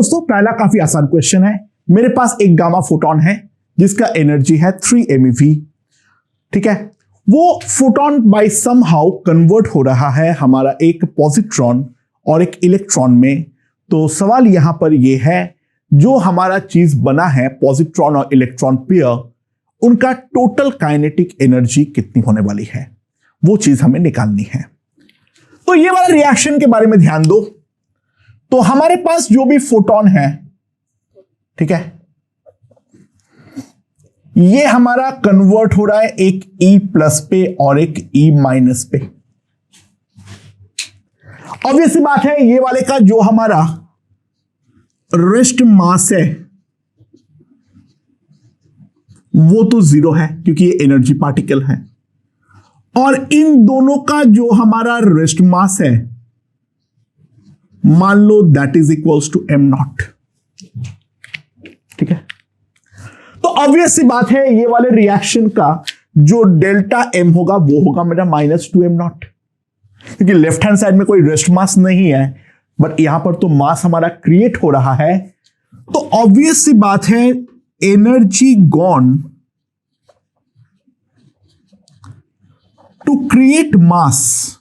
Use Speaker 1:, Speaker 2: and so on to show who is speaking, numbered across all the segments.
Speaker 1: दोस्तों, पहला काफी आसान क्वेश्चन है। मेरे पास एक गामा फोटोन है जिसका एनर्जी है 3 MeV। ठीक है, वो फोटोन बाय समहाउ कन्वर्ट हो रहा है हमारा एक पॉजिट्रॉन और एक इलेक्ट्रॉन में। तो सवाल यहां पर यह है, जो हमारा चीज बना है पॉजिट्रॉन और इलेक्ट्रॉन पेयर, उनका टोटल काइनेटिक एनर्जी कितनी होने वाली है, वो चीज हमें निकालनी है। तो ये वाला रिएक्शन के बारे में ध्यान दो। तो हमारे पास जो भी फोटोन है, ठीक है, ये हमारा कन्वर्ट हो रहा है एक E+ पे और एक E- पे। ऑब्वियस सी बात है, ये वाले का जो हमारा रेस्ट मास है वो तो 0 है क्योंकि ये एनर्जी पार्टिकल है, और इन दोनों का जो हमारा रेस्ट मास है, मान लो that is equals to m0। ठीक है, तो ऑब्वियस सी बात है, ये वाले रिएक्शन का जो डेल्टा m होगा वो होगा मेरा -2m0, क्योंकि लेफ्ट हैंड साइड में कोई रेस्ट मास नहीं है, बट यहां पर तो मास हमारा क्रिएट हो रहा है। तो ऑब्वियस सी बात है, energy gone to create mass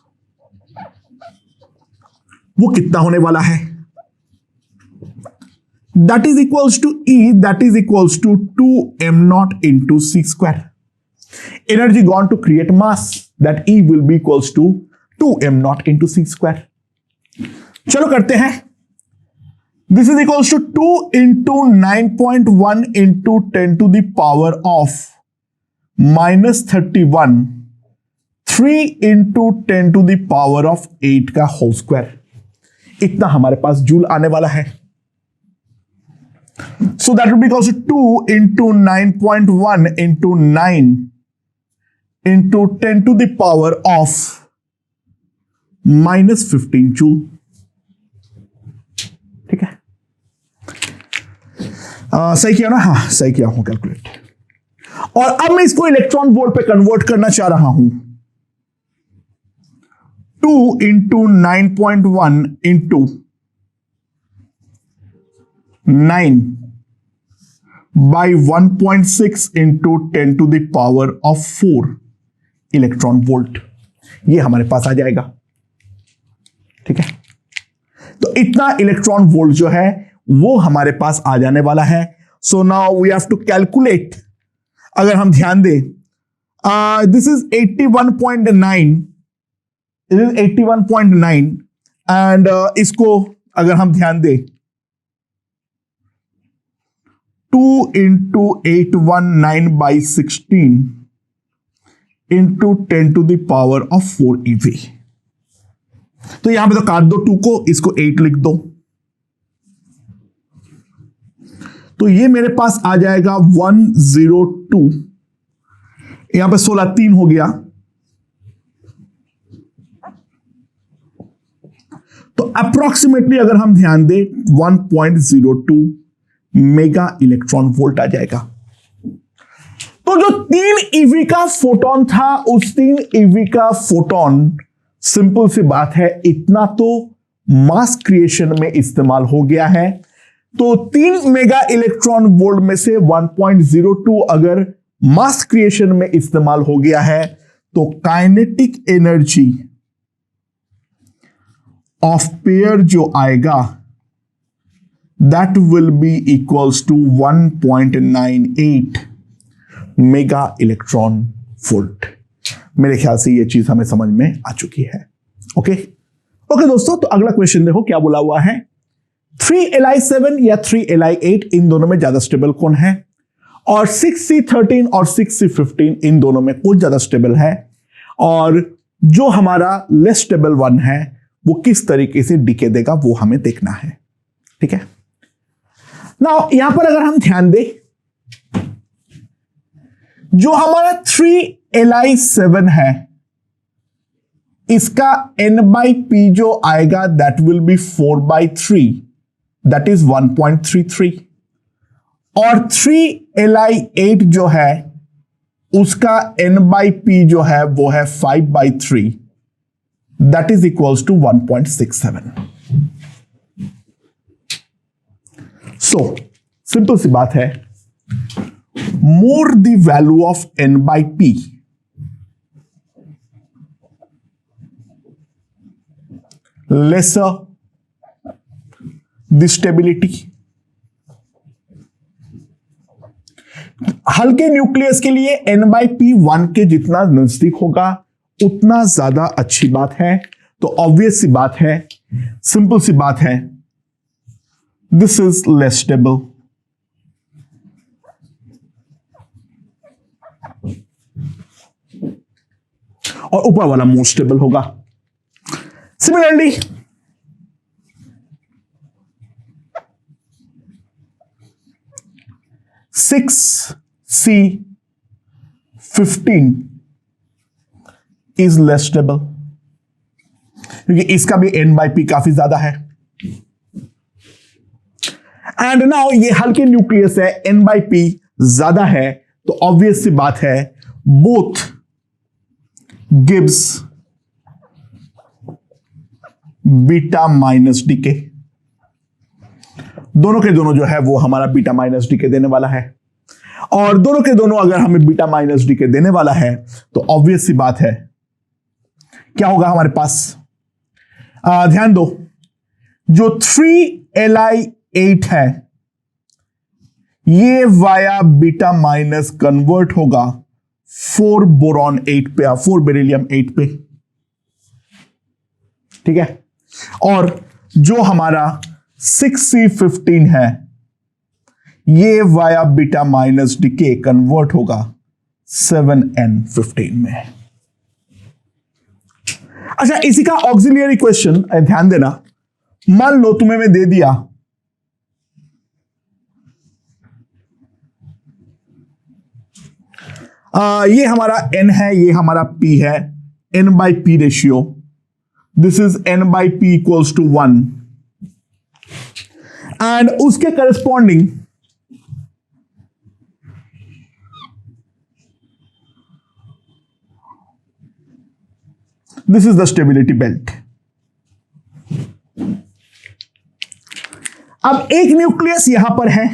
Speaker 1: वो कितना होने वाला है, that is equals to E, that is equals to 2m0 into c²। Energy gone to create mass, that E will be equals to 2m0 into c²। चलो करते हैं। This is equals to 2 into 9.1 into 10 to the power of -31, 3 into 10 to the power of 8 का whole square. इतना हमारे पास joule आने वाला है। So that will be equals to 2 into 9.1 into 9 into 10 to the power of -15 joule. ठीक है, सही किया ना? हाँ, सही किया हूं कैलकुलेट। और अब मैं इसको इलेक्ट्रॉन वोल्ट पे कन्वर्ट करना चाह रहा हूं। 2 into 9.1 into 9 by 1.6 into 10 to the power of 4 electron volt, ये हमारे पास आ जाएगा। ठीक है, तो इतना इलेक्ट्रॉन वोल्ट जो है वो हमारे पास आ जाने वाला है। So now we have to calculate. अगर हम ध्यान दें, this is 81.9, it is 81.9 and इसको अगर हम ध्यान दें, 2 into 819 by 16 into 10 to the power of 4 EV। तो यहां पे तो काट दो 2 को, इसको 8 लिख दो, तो ये मेरे पास आ जाएगा 102। यहां पे 16 3 हो गया, तो अप्रोक्सीमेटली अगर हम ध्यान दें 1.02 मेगा इलेक्ट्रॉन वोल्ट आ जाएगा। तो जो 3 EV का फोटोन था, उस 3 EV का फोटोन, सिंपल सी बात है, इतना तो मास क्रिएशन में इस्तेमाल हो गया है। तो 3 मेगा इलेक्ट्रॉन वोल्ट में से 1.02 अगर मास क्रिएशन में इस्तेमाल हो गया है, तो काइनेटिक एनर्जी ऑफ पेयर जो आएगा, that will be equals to 1.98 mega electron volt. मेरे ख्याल से ये चीज हमें समझ में आ चुकी है। ओके दोस्तों, तो अगला क्वेश्चन देखो क्या बोला हुआ है। 3Li7 या 3Li8 इन दोनों में ज्यादा स्टेबल कौन है, और 6C13 और 6C15 इन दोनों में कौन ज्यादा स्टेबल है, और जो हमारा लेस स्टेबल वन है वो किस तरीके से डीके देगा, वो हमें देखना है। ठीक है, नाउ यहां पर अगर हम ध्यान दें, जो हमारा 3Li7 है, इसका N/P जो आएगा that will B 4/3, that is 1.33, और 3Li8 जो है उसका N/P जो है वो है 5/3, that is equals to 1.67। So simple सी बात है, more the value of n by P, lesser the stability. हल्के न्यूक्लियस के लिए n बाई पी 1 के जितना नजदीक होगा उतना ज्यादा अच्छी बात है। तो ऑब्वियस सी बात है, सिंपल सी बात है, दिस इज लेस स्टेबल। और ऊपर वाला मोर स्टेबल होगा। Similarly six C 15 is less stable, क्योंकि इसका भी n बाई पी काफी ज्यादा है। एंड नाउ ये हल्के न्यूक्लियस है, n बाई पी ज्यादा है, तो ऑब्वियस सी बात है both gives beta minus decay. दोनों के दोनों जो है वो हमारा बीटा माइनस डीके देने वाला है। और दोनों के दोनों अगर हमें बीटा माइनस डीके देने वाला है तो ऑब्वियस सी बात है क्या होगा हमारे पास। ध्यान दो, जो 3Li8 है ये वाया बीटा माइनस कन्वर्ट होगा 4 बोरॉन 8 पे, 4 बेरिलियम 8 पे, ठीक है। और जो हमारा 6C15 है ये via beta minus decay convert होगा 7N15 में। अच्छा, इसी का ऑक्सिलियरी क्वेश्चन ध्यान देना, मान लो तुम्हें मैं दे दिया ये हमारा n है, ये हमारा p है, n by P ratio, this is n by P equals to 1 and उसके corresponding this is the stability belt. अब एक न्यूक्लियस यहां पर है,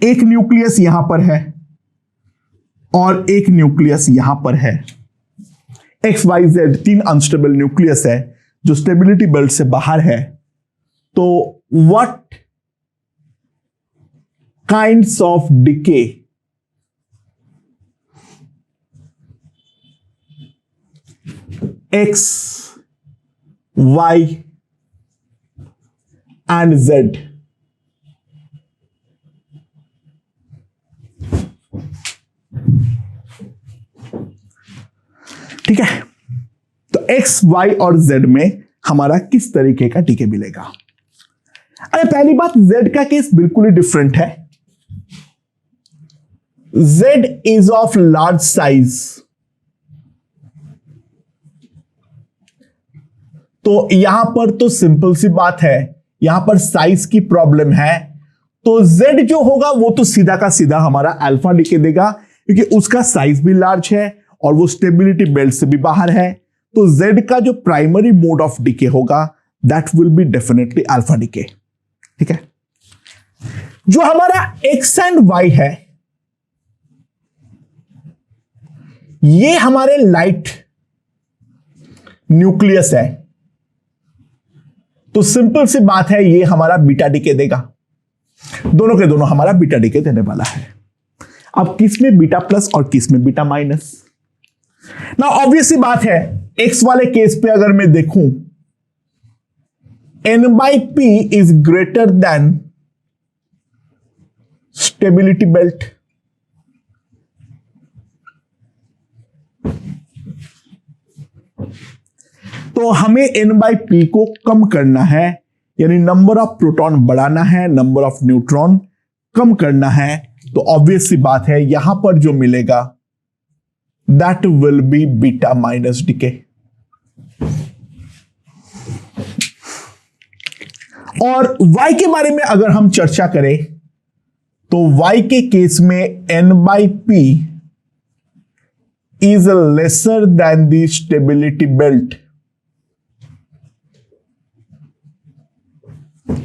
Speaker 1: एक न्यूक्लियस यहां पर है और एक न्यूक्लियस यहां पर है। X Y Z 3 unstable nucleus है जो स्टेबिलिटी बेल्ट से बाहर है। तो what kinds of decay X Y and Z ठीक है। तो एक्स वाई और जेड में हमारा किस तरीके का डीके मिलेगा। अरे पहली बात, जेड का केस बिल्कुल ही डिफरेंट है। Z is of large size, तो यहां पर तो सिंपल सी बात है, यहां पर साइज की प्रॉब्लम है। तो जेड जो होगा वो तो सीधा का सीधा हमारा अल्फा डीके देगा, क्योंकि उसका साइज भी लार्ज है और वो स्टेबिलिटी बेल्ट से भी बाहर है। तो जेड का जो प्राइमरी मोड ऑफ डीके होगा that will be definitely alpha decay, ठीक है। जो हमारा एक्स एंड वाई है ये हमारे लाइट न्यूक्लियस है, तो सिंपल सी बात है ये हमारा बीटा डीके देगा। दोनों के दोनों हमारा बीटा डीके देने वाला है। अब किस में बीटा प्लस और किस में बीटा माइनस। ना ऑब्वियस सी बात है, एक्स वाले केस पे अगर मैं देखूं n by P is greater than stability belt, तो हमें n बाई पी को कम करना है, यानी नंबर ऑफ प्रोटॉन बढ़ाना है, नंबर ऑफ न्यूट्रॉन कम करना है। तो ऑब्वियस सी बात है यहां पर जो मिलेगा that will be beta minus decay. और y के बारे में अगर हम चर्चा करें तो y के केस में n by P is lesser than the stability belt.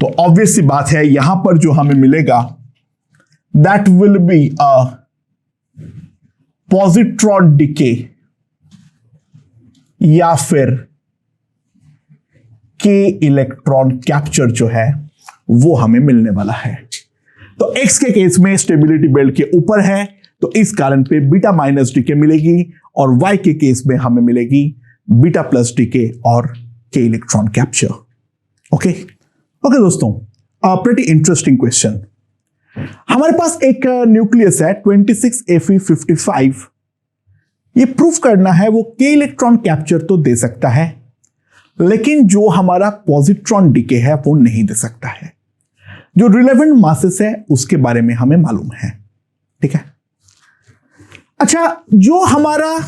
Speaker 1: तो ऑब्वियस सी बात है यहां पर जो हमें मिलेगा that will be a positron decay या फिर के इलेक्ट्रॉन कैप्चर जो है वो हमें मिलने वाला है। तो एक्स के केस में स्टेबिलिटी बेल्ट के ऊपर है तो इस कारण पे बीटा माइनस डीके मिलेगी और वाई के केस में हमें मिलेगी बीटा प्लस डीके और के इलेक्ट्रॉन कैप्चर। ओके दोस्तों, प्रीटी इंटरेस्टिंग क्वेश्चन। हमारे पास एक न्यूक्लियस है 26Fe55। ये प्रूफ करना है वो के इलेक्ट्रॉन कैप्चर तो दे सकता है लेकिन जो हमारा पॉजिट्रॉन डीके है वो नहीं दे सकता है। जो रिलेवेंट मासेस है उसके बारे में हमें मालूम है। ठीक है, अच्छा, जो हमारा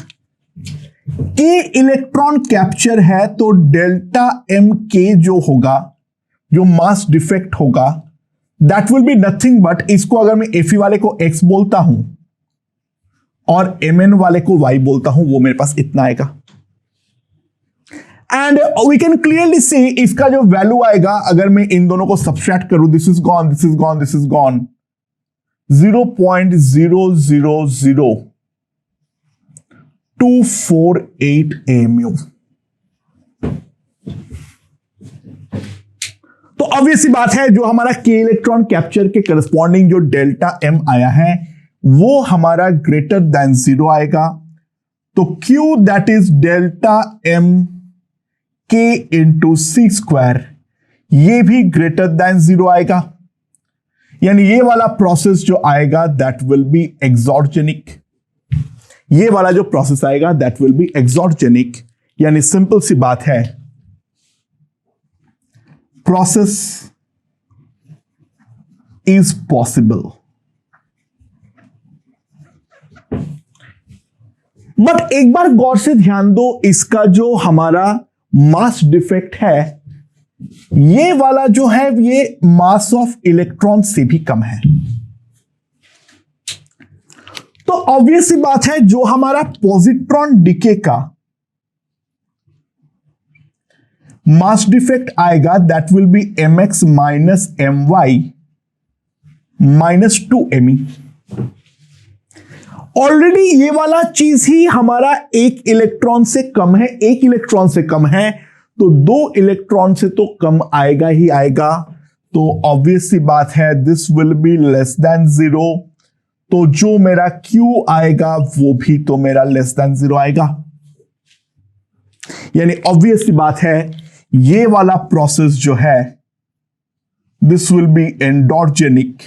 Speaker 1: के इलेक्ट्रॉन कैप्चर है तो डेल्टा एम के जो होगा, जो मास डिफेक्ट होगा, that will be nothing but, इसको अगर मैं एफी वाले को एक्स बोलता हूं और एमएन वाले को वाई बोलता हूं, वो मेरे पास इतना आएगा। And we can clearly see इसका जो वैल्यू आएगा अगर मैं इन दोनों को सब्सट्रैक्ट करूं, this is gone, this is gone, this is gone, 0.000248 AMU। तो ऑब्वियस सी बात है जो हमारा के इलेक्ट्रॉन कैप्चर के करस्पॉन्डिंग जो डेल्टा एम आया है वो हमारा ग्रेटर देन 0 आएगा। तो Q that is delta M के इंटू सी स्क्वायर, ये भी ग्रेटर देन 0 आएगा। यानी ये वाला प्रोसेस जो आएगा दैट विल बी एक्सॉर्जेनिक। ये वाला जो प्रोसेस आएगा दैट विल बी एक्सॉर्जेनिक। यानी सिंपल सी बात है, प्रोसेस इज पॉसिबल। बट एक बार गौर से ध्यान दो, इसका जो हमारा मास डिफेक्ट है ये वाला जो है ये मास ऑफ इलेक्ट्रॉन से भी कम है। तो ऑब्वियस सी बात है जो हमारा पॉजिट्रॉन डीके का मास डिफेक्ट आएगा that will B mx minus my minus 2me। Already ये वाला चीज ही हमारा एक इलेक्ट्रॉन से कम है, एक इलेक्ट्रॉन से कम है तो 2 इलेक्ट्रॉन से तो कम आएगा ही आएगा। तो ऑब्वियस सी बात है this will be less than 0। तो जो मेरा Q आएगा वो भी तो मेरा लेस देन 0 आएगा। यानी ऑब्वियस सी बात है ये वाला प्रोसेस जो है दिस विल बी एंडोर्जेनिक।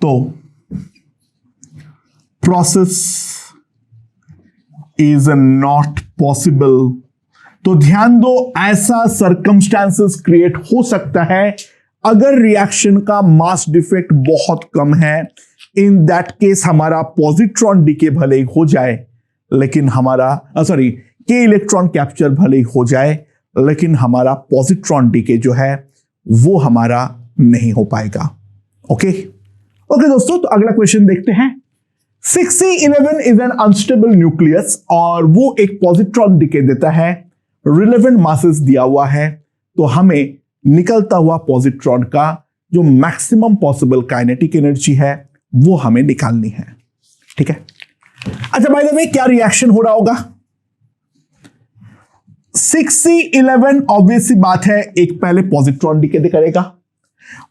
Speaker 1: तो प्रोसेस इज नॉट पॉसिबल। तो ध्यान दो, ऐसा सर्कमस्टांसेस क्रिएट हो सकता है अगर रिएक्शन का मास डिफेक्ट बहुत कम है। इन दैट केस हमारा पॉजिट्रॉन डीके भले ही हो जाए लेकिन हमारा के इलेक्ट्रॉन कैप्चर भले ही हो जाए लेकिन हमारा पॉजिट्रॉन डीके जो है वो हमारा नहीं हो पाएगा। ओके दोस्तों, तो अगला क्वेश्चन देखते हैं। 6C11 is an unstable nucleus और वो एक पॉजिट्रॉन डीके देता है। रिलेवेंट मासेस दिया हुआ है तो हमें निकलता हुआ पॉजिट्रॉन का जो मैक्सिमम पॉसिबल काइनेटिक एनर्जी है वो हमें निकालनी है। ठीक है, अच्छा बाय द वे क्या रिएक्शन हो रहा होगा? 6C11 ऑब्वियस सी बात है एक पहले पॉजिट्रॉन डीके करेगा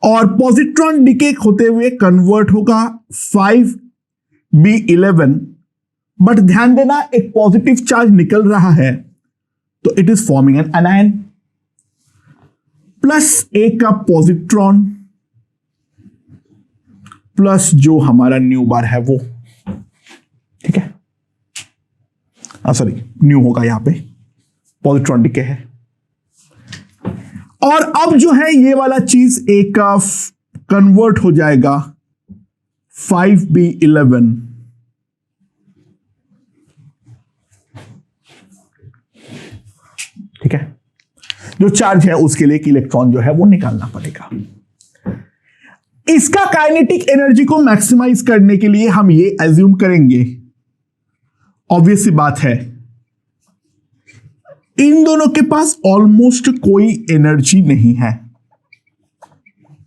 Speaker 1: और पॉजिट्रॉन डीके होते हुए कन्वर्ट होगा 5B11। बट ध्यान देना एक पॉजिटिव चार्ज निकल रहा है तो it is forming an anion plus A का पॉजिट्रॉन प्लस जो हमारा न्यू बार है वो। ठीक है, न्यू होगा यहां पे, पॉजिट्रॉन डीके है। और अब जो है ये वाला चीज ए का कन्वर्ट हो जाएगा 5B11। ठीक है, जो चार्ज है उसके लिए एक इलेक्ट्रॉन जो है वो निकालना पड़ेगा। इसका काइनेटिक एनर्जी को मैक्सिमाइज करने के लिए हम ये एज्यूम करेंगे, ऑब्वियस सी बात है इन दोनों के पास ऑलमोस्ट कोई एनर्जी नहीं है।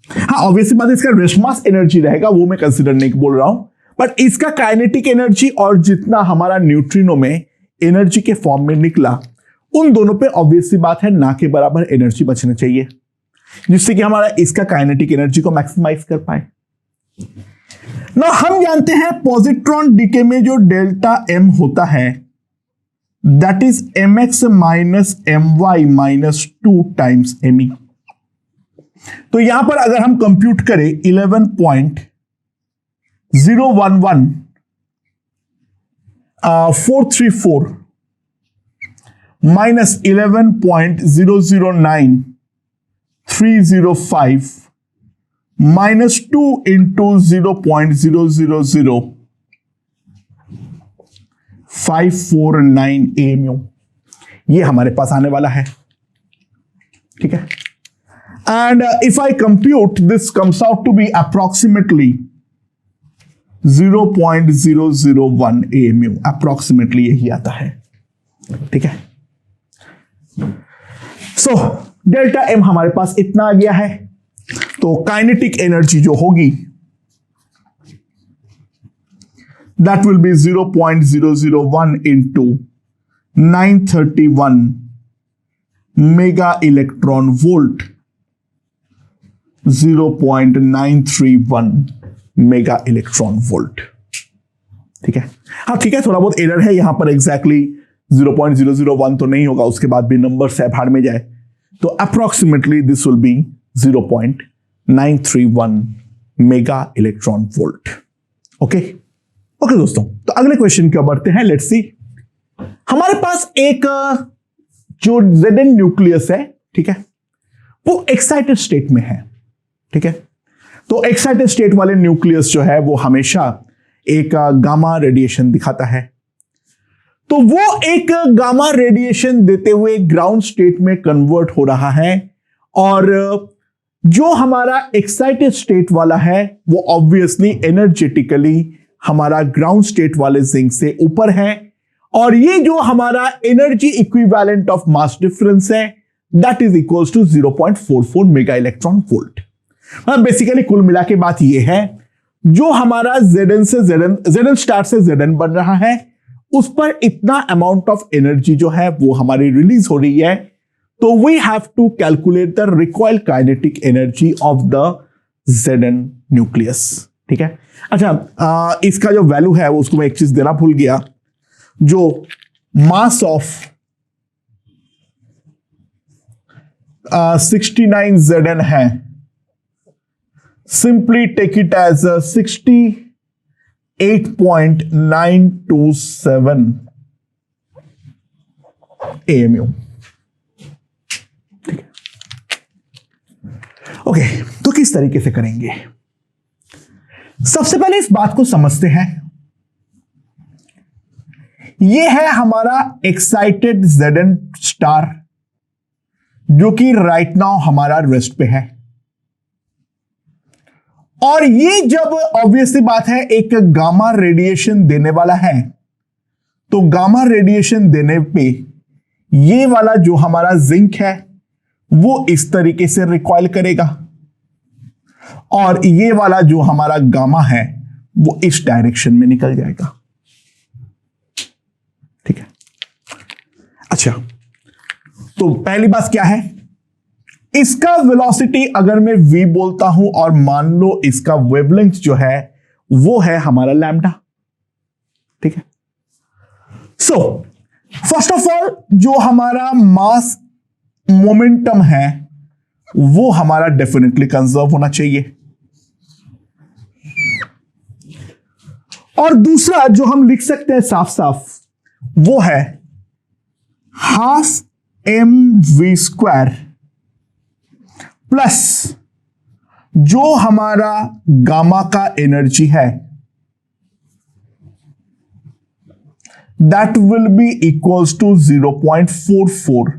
Speaker 1: हाँ, ऑब्वियसली बात है, इसका रेस्ट मास एनर्जी रहेगा, वो मैं कंसीडर नहीं बोल रहा हूं, बट इसका काइनेटिक एनर्जी और जितना हमारा न्यूट्रिनो में एनर्जी के फॉर्म में निकला, उन दोनों पे ऑब्वियसली बात है ना के बराबर एनर्जी बचना चाहिए, जिससे कि हमारा इसका काइनेटिक एनर्जी को मैक्सिमाइज कर पाए। ना हम जानते हैं पॉजिट्रॉन डीके में जो डेल्टा एम होता है that is mx minus my minus 2 times me। तो यहां पर अगर हम कंप्यूट करें 11.011434 माइनस 11.009305 माइनस 2 इंटू 0.000549 AMU, ये हमारे पास आने वाला है। ठीक है, and if I compute this comes out to be approximately 0.001 AMU, approximately यही आता है। ठीक है, सो डेल्टा एम हमारे पास इतना आ गया है। तो काइनेटिक एनर्जी जो होगी that will be 0.001 into 931 mega electron volt, 0.931 mega electron volt. ठीक है, हाँ ठीक है, थोड़ा बहुत एरर है यहां पर, एग्जैक्टली 0.001 तो नहीं होगा, उसके बाद भी नंबर से भाड़ में जाए, तो approximately this will B 0.931 mega electron volt. Okay okay दोस्तों, तो अगले क्वेश्चन की ओर बढ़ते हैं। लेट्स सी, हमारे पास एक जो Zn न्यूक्लियस है, ठीक है, वो एक्साइटेड स्टेट में है। ठीक है, तो एक्साइटेड स्टेट वाले न्यूक्लियस जो है वो हमेशा एक गामा रेडिएशन दिखाता है। तो वो एक गामा रेडिएशन देते हुए ग्राउंड स्टेट में कन्वर्ट हो रहा है, और जो हमारा एक्साइटेड स्टेट वाला है वो ऑब्वियसली एनर्जेटिकली हमारा ग्राउंड स्टेट वाले जिंक से ऊपर है, और ये जो हमारा energy equivalent of mass difference है that is equals to 0.44 mega electron volt. Basically कुल मिला के बात ये है, जो हमारा Zn से Zn स्टार से Zn बन रहा है, उस पर इतना अमाउंट ऑफ एनर्जी जो है वो हमारी रिलीज हो रही है, तो we have to calculate the recoil kinetic energy of the Zn nucleus. ठीक है, अच्छा इसका जो वैल्यू है वो उसको मैं एक चीज देना भूल गया, जो मास ऑफ 69 Zn है, simply take it as 68.927 AMU। ठीक है, ओके, तो किस तरीके से करेंगे? सबसे पहले इस बात को समझते हैं, यह है हमारा एक्साइटेड Zn स्टार जो कि राइट नाउ हमारा रेस्ट पे है, और ये जब ऑब्वियसली बात है एक गामा रेडिएशन देने वाला है, तो गामा रेडिएशन देने पे ये वाला जो हमारा जिंक है वो इस तरीके से रिकॉइल करेगा, और ये वाला जो हमारा गामा है वो इस डायरेक्शन में निकल जाएगा। ठीक है, अच्छा, तो पहली बात क्या है, इसका वेलोसिटी अगर मैं v बोलता हूं और मान लो इसका वेवलेंथ जो है वो है हमारा लैम्डा। ठीक है, सो फर्स्ट ऑफ ऑल जो हमारा मास मोमेंटम है वो हमारा डेफिनेटली कंजर्व होना चाहिए, और दूसरा जो हम लिख सकते हैं साफ साफ वो है हाफ mv² प्लस जो हमारा गामा का एनर्जी है that will be equals to 0.44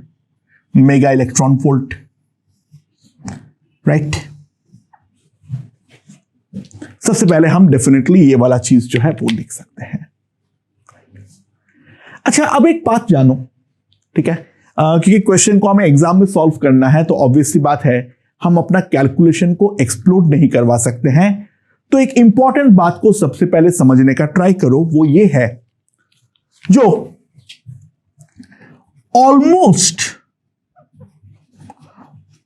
Speaker 1: mega electron volt. Right, सबसे पहले हम डेफिनेटली ये वाला चीज जो है वो लिख सकते हैं। अच्छा, अब एक बात जानो, ठीक है, क्योंकि क्वेश्चन को हमें एग्जाम में सॉल्व करना है, तो ऑब्वियसली बात है हम अपना कैलकुलेशन को एक्सप्लोड नहीं करवा सकते हैं। तो एक इंपॉर्टेंट बात को सबसे पहले समझने का ट्राई करो, वो ये है, जो almost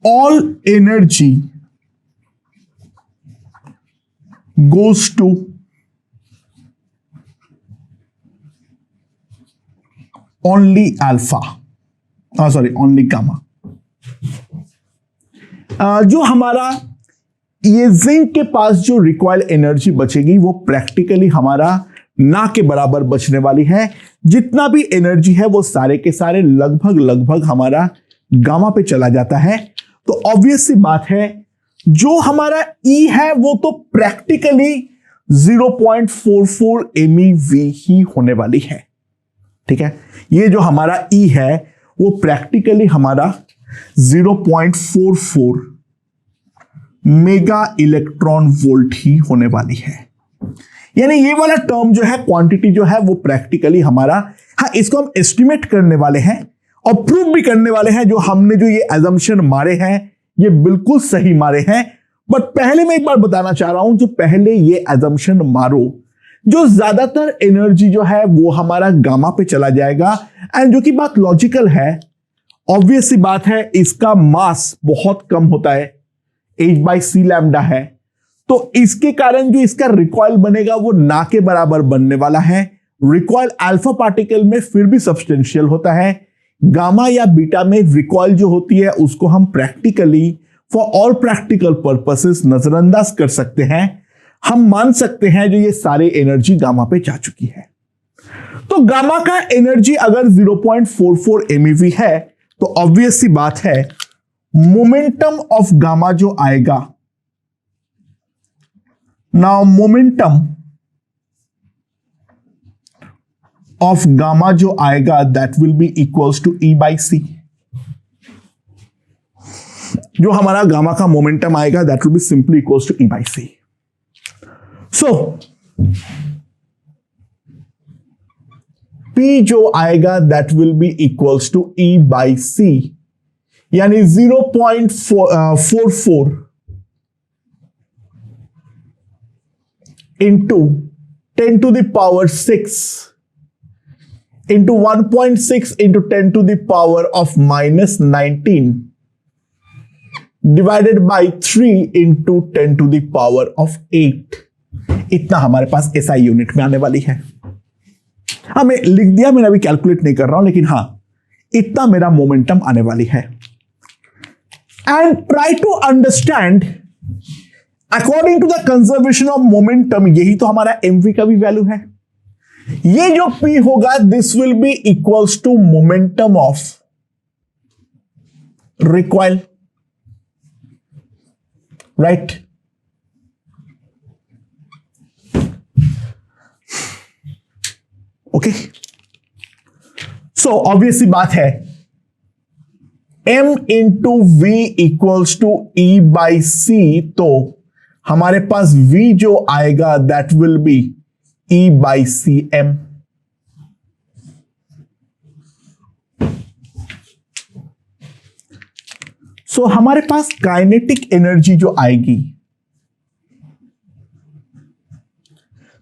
Speaker 1: all energy goes to only alpha, only gamma। जो हमारा ये जिंक के पास जो रिक्वायर्ड एनर्जी बचेगी वो प्रैक्टिकली हमारा ना के बराबर बचने वाली है। जितना भी एनर्जी है वो सारे के सारे लगभग हमारा गामा पे चला जाता है। तो ऑब्वियस सी बात है जो हमारा E है वो तो प्रैक्टिकली 0.44 MeV ही होने वाली है। ठीक है, ये जो हमारा E है वो प्रैक्टिकली हमारा 0.44 मेगा इलेक्ट्रॉन वोल्ट ही होने वाली है। यानी ये वाला टर्म जो है, क्वांटिटी जो है वो प्रैक्टिकली हमारा, हाँ इसको हम एस्टिमेट करने वाले हैं और प्रूव भी करने वाले हैं। जो हमने जो ये एजम्पशन मारे हैं ये बिल्कुल सही मारे हैं। बट पहले मैं एक बार बताना चाह रहा हूं, जो पहले ये एजम्पशन मारो, जो ज्यादातर एनर्जी जो है वो हमारा गामा पे चला जाएगा। एंड जो कि बात लॉजिकल है, ऑब्वियस सी बात है, इसका मास बहुत कम होता है, h/c लैम्डा है। तो इसके कारण जो इसका रिकॉइल बनेगा वो ना के बराबर बनने वाला है। रिकॉइल अल्फा पार्टिकल में फिर भी सब्सटेंशियल होता है, गामा या बीटा में रिकॉइल जो होती है उसको हम practically for all practical purposes नजरअंदाज कर सकते हैं। हम मान सकते हैं जो ये सारे एनर्जी गामा पे जा चुकी है। तो गामा का एनर्जी अगर 0.44 MeV है तो ऑब्वियस सी बात है मोमेंटम ऑफ गामा जो आएगा, नाउ मोमेंटम ऑफ गामा जो आएगा that will be equals to E/c। जो हमारा गामा का मोमेंटम आएगा that will be simply equals to E/c। So P जो आएगा that will be equals to E/c, यानी 0.44 into 10 to the power 6 into 1.6 into 10 to the power of -19 divided by 3 into 10 to the power of 8। इतना हमारे पास SI unit में आने वाली है। हाँ मैं लिख दिया, मैंने अभी कैलकुलेट नहीं कर रहा हूं, लेकिन हाँ इतना मेरा मोमेंटम आने वाली है। And try to understand according to the conservation of momentum, यही तो हमारा MV का भी वैल्यू है। ये जो P होगा this will be equals to momentum of recoil, right. Okay, so obviously बात है M into V equals to E/c, तो हमारे पास V जो आएगा दैट विल बी E/cm। सो हमारे पास काइनेटिक एनर्जी जो आएगी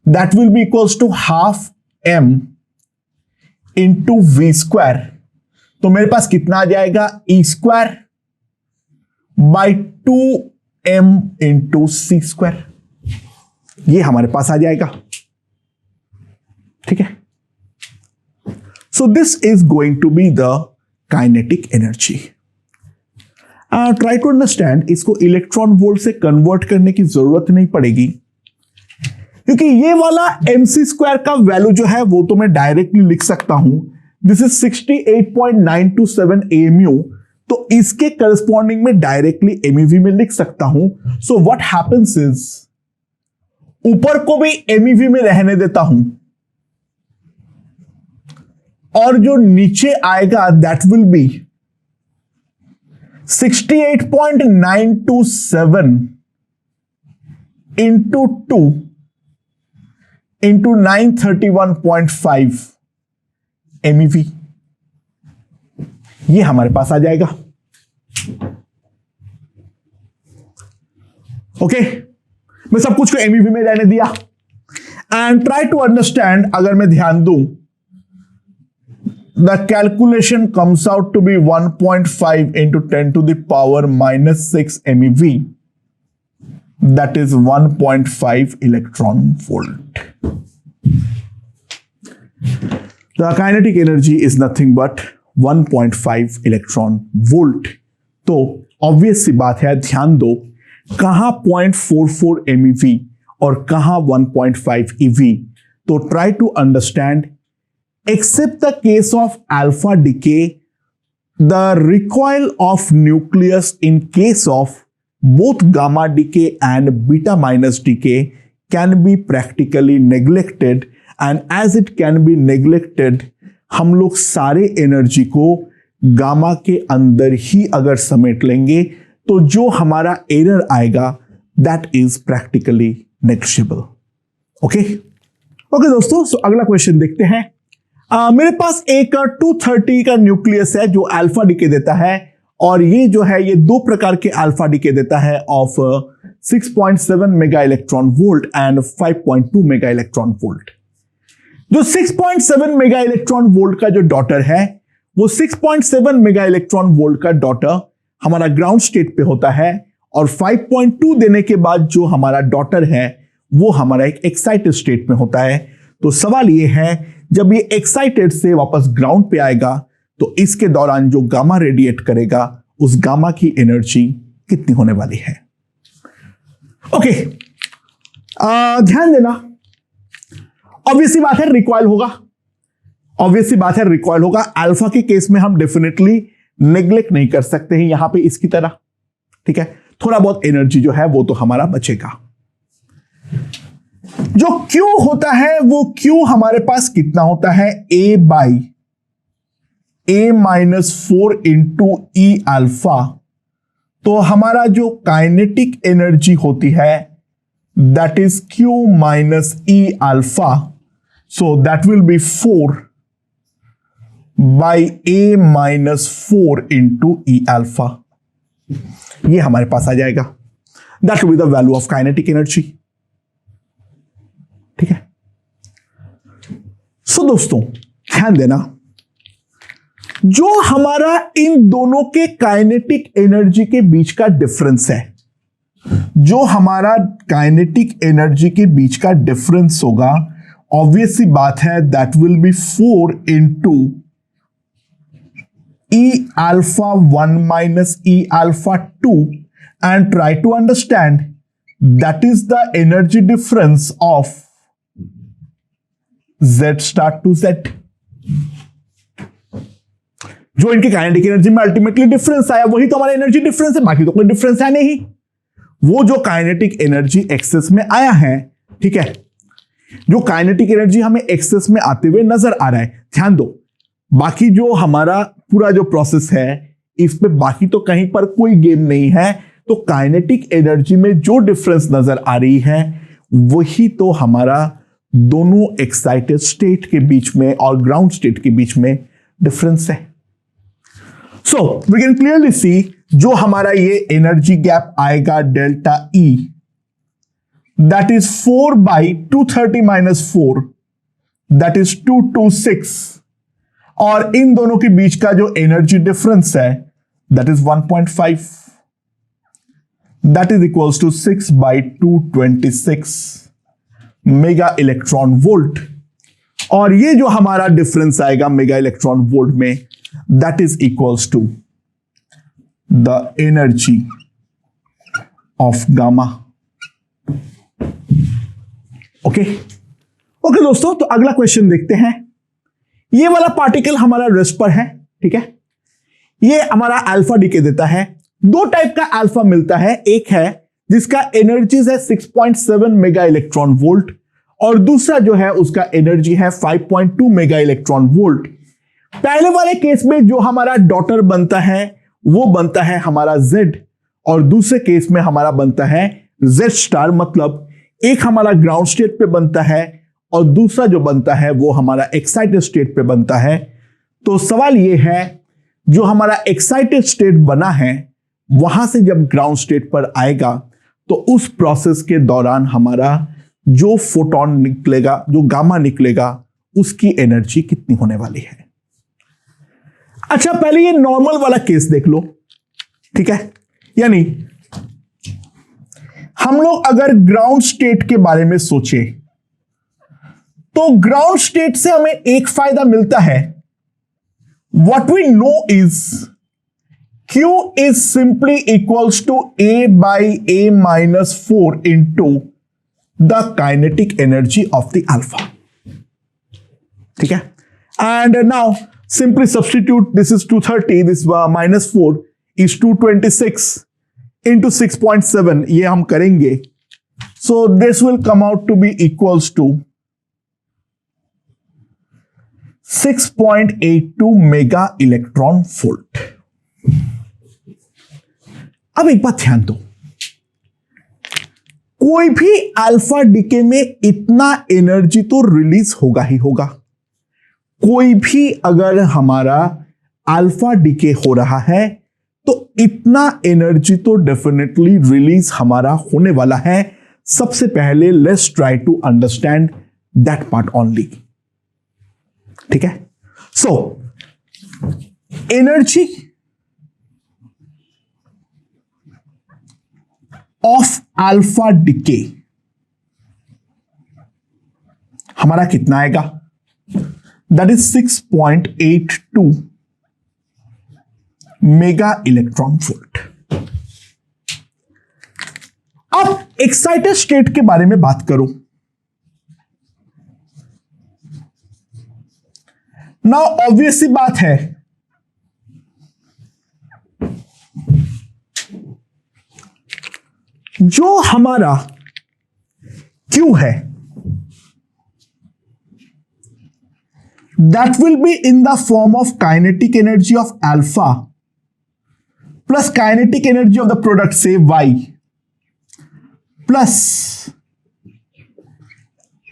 Speaker 1: that will be equals to ½ m into V²। तो मेरे पास कितना आ जाएगा, E²/2m इंटू C²। ये हमारे पास आ जाएगा। ठीक है, so this is going to be the kinetic energy. Try to understand, इसको इलेक्ट्रॉन वोल्ट से कन्वर्ट करने की जरूरत नहीं पड़ेगी, क्योंकि ये वाला mc² का वैल्यू जो है वो तो मैं डायरेक्टली लिख सकता हूं, दिस इज 68.927 AMU। तो इसके करस्पॉन्डिंग में डायरेक्टली MeV में लिख सकता हूं। सो व्हाट हैपेंस इज, ऊपर को भी MeV में रहने देता हूं और जो नीचे आएगा that will B 68.927 into 2 into 931.5 MeV। ये हमारे पास आ जाएगा। ओके, मैं सब कुछ को एमईवी में रहने दिया एंड ट्राई टू अंडरस्टैंड। अगर मैं ध्यान दूं, the calculation comes out to be 1.5 into 10 to the power -6 MeV, that is 1.5 electron volt. The kinetic energy is nothing but 1.5 electron volt. तो ऑब्वियस सी बात है, ध्यान दो, कहां 0.44 MeV और कहां 1.5 EV। तो try to understand, except the case of alpha decay, the recoil of nucleus in case of both gamma decay and beta minus decay can be practically neglected, and as it can be neglected, हम लोग सारे energy को gamma के अंदर ही अगर समेट लेंगे तो जो हमारा एरर आएगा that is practically negligible. Okay दोस्तों, सो अगला क्वेश्चन देखते हैं। मेरे पास एक 230 का न्यूक्लियस है जो अल्फा डिके देता है, और ये जो है ये दो प्रकार के अल्फा डिके देता है of 6.7 mega electron volt and 5.2 mega electron volt. जो 6.7 मेगा इलेक्ट्रॉन वोल्ट का जो डॉटर है, वो 6.7 मेगा इलेक्ट्रॉन वोल्ट का डॉटर हमारा ग्राउंड स्टेट पे होता है, और 5.2 देने के बाद जो हमारा डॉटर है वो हमारा एक एक्साइटेड स्टेट में होता है। तो सवाल ये है, जब ये एक्साइटेड से वापस ग्राउंड पे आएगा तो इसके दौरान जो गामा रेडिएट करेगा उस गामा की एनर्जी कितनी होने वाली है। ओके, ध्यान देना, ऑब्वियसली बात है रिकॉइल होगा, ऑब्वियसली बात है रिकॉइल होगा। अल्फा के केस में हम डेफिनेटली नेग्लेक्ट नहीं कर सकते हैं यहां पे इसकी तरह, ठीक है। थोड़ा बहुत एनर्जी जो है वो तो हमारा बचेगा। जो क्यू होता है वो क्यू हमारे पास कितना होता है, A by A-4 into E alpha. तो हमारा जो काइनेटिक एनर्जी होती है that is Q minus E alpha, so that will be 4 by A-4 into E alpha. ये हमारे पास आ जाएगा, that will be the value of kinetic energy, ठीक है। सो दोस्तों ध्यान देना, जो हमारा इन दोनों के काइनेटिक एनर्जी के बीच का डिफरेंस है, जो हमारा काइनेटिक एनर्जी के बीच का डिफरेंस होगा, ऑब्वियसली बात है that will be 4 into E alpha 1 minus E alpha 2, and try to understand that is the energy difference of Z star to Z। जो इनकी काइनेटिक एनर्जी में अल्टीमेटली डिफरेंस आया वही तो हमारा एनर्जी डिफरेंस है, बाकी तो कोई डिफरेंस है नहीं। वो जो काइनेटिक एनर्जी एक्सेस में आया है, ठीक है, जो काइनेटिक एनर्जी हमें एक्सेस में आते हुए नजर आ रहा है, ध्यान दो, बाकी जो हमारा पूरा जो प्रोसेस है इस पे बाकी तो कहीं पर कोई गेम नहीं है। तो काइनेटिक एनर्जी में जो डिफरेंस नजर आ रही है वही तो हमारा दोनों एक्साइटेड स्टेट के बीच में और ग्राउंड स्टेट के बीच में डिफरेंस है। So we can clearly see, जो हमारा ये एनर्जी गैप आएगा delta E, that is 4 by 230 minus 4, that is 226, और इन दोनों के बीच का जो एनर्जी डिफरेंस है that is 1.5, that is equals to 6 by 226 mega electron volt. और ये जो हमारा डिफरेंस आएगा मेगा इलेक्ट्रॉन वोल्ट में, that is equals to the energy of gamma। Okay दोस्तों, तो अगला क्वेश्चन देखते हैं। ये वाला पार्टिकल हमारा रेस्ट पर है, ठीक है, ये हमारा अल्फा डिके देता है। दो टाइप का अल्फा मिलता है, एक है जिसका एनर्जी है 6.7 मेगा इलेक्ट्रॉन वोल्ट, और दूसरा जो है उसका एनर्जी है 5.2 मेगा इलेक्ट्रॉन वोल्ट। पहले वाले केस में जो हमारा डॉटर बनता है वो बनता है हमारा Z, और दूसरे केस में हमारा बनता है Z स्टार, मतलब एक हमारा ग्राउंड स्टेट पे बनता है और दूसरा जो बनता है वो हमारा एक्साइटेड स्टेट पे बनता है। तो सवाल ये है, जो हमारा एक्साइटेड स्टेट बना है वहां से जब ग्राउंड स्टेट पर आएगा तो उस प्रोसेस के दौरान हमारा जो फोटोन निकलेगा, जो गामा निकलेगा, उसकी एनर्जी कितनी होने वाली है। अच्छा, पहले ये नॉर्मल वाला केस देख लो, ठीक है। यानी हम लोग अगर ग्राउंड स्टेट के बारे में सोचे तो ग्राउंड स्टेट से हमें एक फायदा मिलता है। What we know is Q is simply equals to A by A minus 4 into the kinetic energy of the alpha. ठीक है, and now simply substitute, this is 230, this minus 4 is 226 into 6.7, ये हम करेंगे, so this will come out to be equals to 6.82 mega electron volt. अब एक बात ध्यान दो, कोई भी अल्फा डीके में इतना एनर्जी तो रिलीज होगा ही होगा। कोई भी अगर हमारा अल्फा डीके हो रहा है तो इतना एनर्जी तो डेफिनेटली रिलीज हमारा होने वाला है। सबसे पहले let's try to understand that part only, ठीक है। So energy of alpha decay हमारा कितना आएगा? That is 6.82 mega electron volt. अब एक्साइटेड स्टेट के बारे में बात करो। नाउ ऑब्वियस सी बात है, जो हमारा Q है that will be in the form of kinetic energy of alpha plus kinetic energy of the product, say Y, plus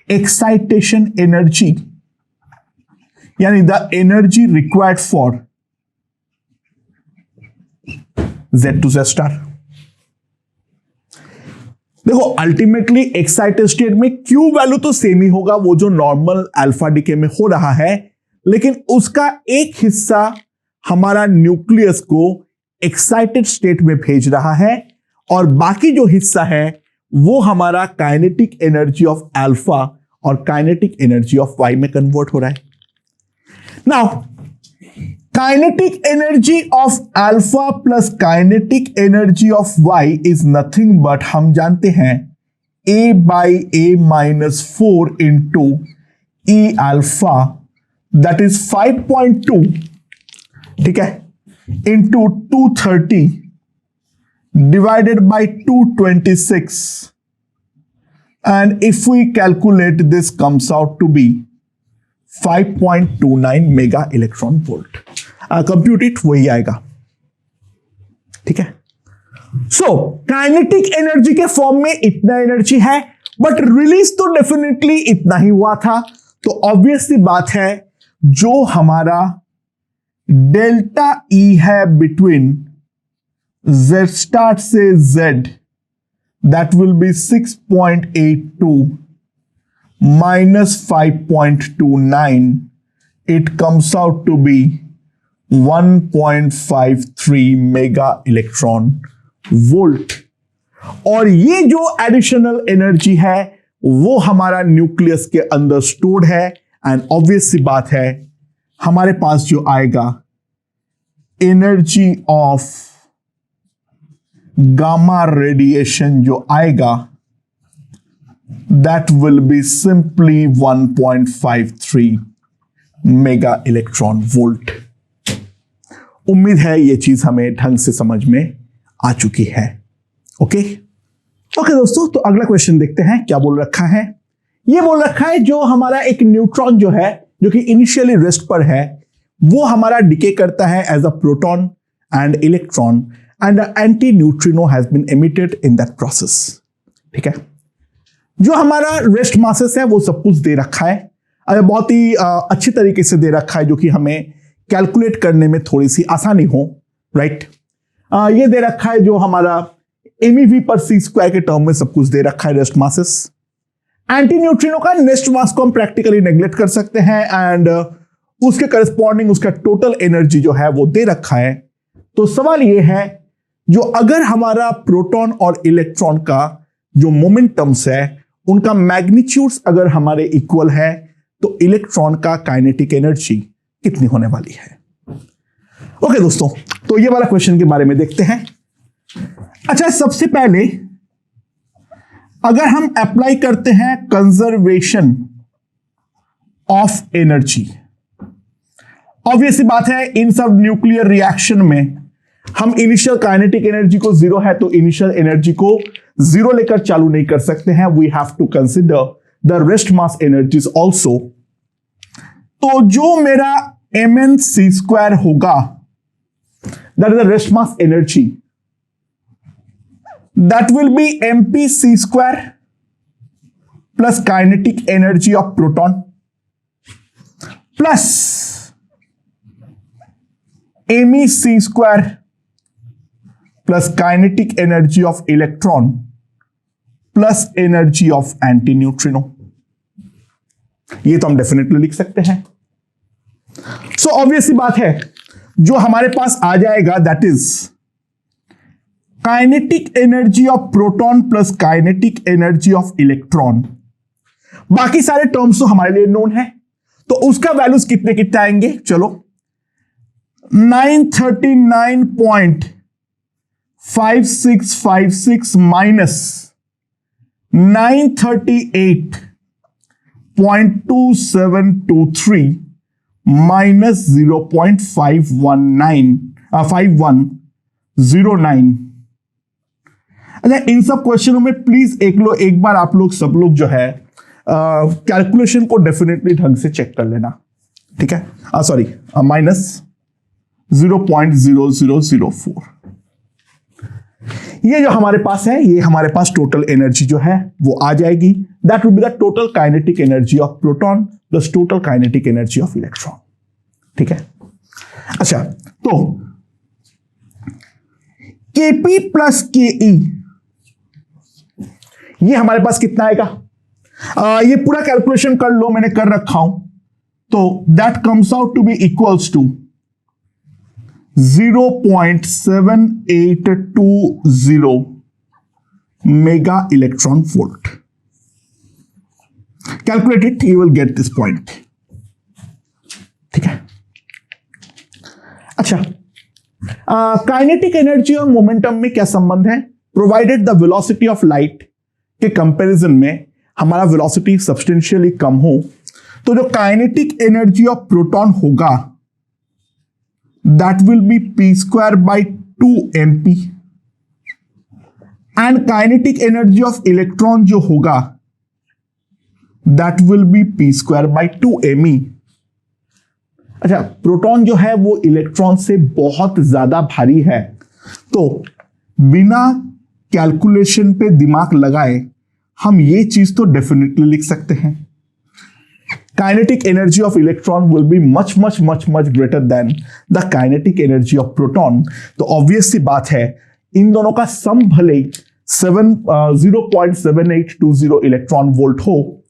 Speaker 1: excitation energy, यानी the energy required for Z to Z star। देखो ultimately excited state में Q value तो same ही होगा, वो जो normal alpha decay में हो रहा है, लेकिन उसका एक हिस्सा हमारा न्यूक्लियस को एक्साइटेड स्टेट में भेज रहा है और बाकी जो हिस्सा है वो हमारा काइनेटिक एनर्जी ऑफ अल्फा और काइनेटिक एनर्जी ऑफ वाई में कन्वर्ट हो रहा है। Now kinetic energy of alpha plus kinetic energy of Y is nothing but, हम जानते हैं, A by A minus 4 into E alpha, that is 5.2, ठीक है, into 230 divided by 226, and if we calculate this comes out to be 5.29 mega electron volt. Compute it, वही आएगा, ठीक है। So kinetic energy के फॉर्म में इतना एनर्जी है, बट रिलीज तो डेफिनेटली इतना ही हुआ था। तो ऑब्वियसली बात है, जो हमारा डेल्टा ई है बिटवीन Z स्टार्ट से Z, that will B 6.82 minus 5.29, it comes out to be 1.53 mega electron volt. और ये जो एडिशनल एनर्जी है वो हमारा न्यूक्लियस के अंदर स्टोर्ड है, एंड ऑब्वियस सी बात है हमारे पास जो आएगा एनर्जी ऑफ गामा रेडिएशन जो आएगा, that will be simply 1.53 mega electron volt. उम्मीद है ये चीज हमें ढंग से समझ में आ चुकी है। ओके दोस्तों, तो अगला क्वेश्चन देखते हैं क्या बोल रखा है। ये बोल रखा है जो हमारा एक न्यूट्रॉन जो है, जो कि इनिशियली रेस्ट पर है, वो हमारा डिके करता है as a proton and electron, and anti neutrino has been emitted in that process. ठीक है, जो हमारा रेस्ट मासेस है वो सब कुछ दे रखा है, बहुत ही अच्छी तरीके से दे रखा है, जो कि हमें कैलकुलेट करने में थोड़ी सी आसानी हो, राइट। ये दे रखा है जो हमारा MEV पर सी स्क्वायर के टर्म में सब कुछ दे रखा है, रेस्ट मासेस। एंटी न्यूट्रिनो का नेस्ट मास को हम प्रैक्टिकली नेग्लेक्ट कर सकते हैं एंड उसके करस्पॉन्डिंग उसका टोटल एनर्जी जो है वो दे रखा है। तो सवाल ये है, जो अगर हमारा प्रोटॉन और इलेक्ट्रॉन का जो मोमेंटम्स है उनका मैग्नीट्यूड्स अगर हमारे इक्वल है तो इलेक्ट्रॉन का काइनेटिक एनर्जी कितनी होने वाली है। ओके दोस्तों, तो ये वाला क्वेश्चन के बारे में देखते हैं। अच्छा, सबसे पहले अगर हम अप्लाई करते हैं कंजर्वेशन ऑफ एनर्जी, ऑब्वियस बात है इन सब न्यूक्लियर रिएक्शन में हम इनिशियल काइनेटिक एनर्जी को जीरो है तो इनिशियल एनर्जी को जीरो लेकर चालू नहीं कर सकते हैं। We have to consider the rest mass energies also. तो जो मेरा mn(c²) होगा, that is the rest mass energy, that will be mp(c²) plus kinetic energy of proton plus me(c²) plus kinetic energy of electron plus energy of anti neutrino. ये तो हम definitely लिख सकते हैं। सो ऑब्वियस बात है जो हमारे पास आ जाएगा that is kinetic energy of proton plus kinetic energy of electron. बाकी सारे टर्म्स तो हमारे लिए नोन है, तो उसका वैल्यूज कितने कितने आएंगे, चलो 939.5656 माइनस 938.2723 माइनस 0.5109। अच्छा, इन सब क्वेश्चनों में प्लीज एक बार आप लोग सब लोग जो है कैलकुलेशन को डेफिनेटली ढंग से चेक कर लेना, ठीक है। Sorry, minus 0.0004। ये जो हमारे पास है, ये हमारे पास टोटल एनर्जी जो है वो आ जाएगी। That will be the total kinetic energy of proton plus total kinetic energy of electron, ठीक है। अच्छा, तो Kp प्लस Ke ये हमारे पास कितना आएगा, ये पूरा कैलकुलेशन कर लो, मैंने कर रखा हूं। तो that comes out to be equals to 0.7820 mega electron volt. Calculate it, you will get this point, ठीक है। अच्छा, काइनेटिक एनर्जी और मोमेंटम में क्या संबंध है? Provided the velocity of light के कंपैरिजन में हमारा वेलोसिटी सब्सटेंशियली कम हो, तो जो काइनेटिक एनर्जी ऑफ प्रोटॉन होगा that will be p² by 2mp and kinetic energy of electron जो होगा that will be p² by 2me। अच्छा, प्रोटॉन जो है वो इलेक्ट्रॉन से बहुत ज्यादा भारी है, तो बिना कैलकुलेशन पे दिमाग लगाए हम ये चीज तो डेफिनेटली लिख सकते हैं, kinetic energy of electron will be much greater than the kinetic energy of proton। तो ऑब्वियस सी बात है इन दोनों का सम भले 0.7820 इलेक्ट्रॉन वोल्ट हो,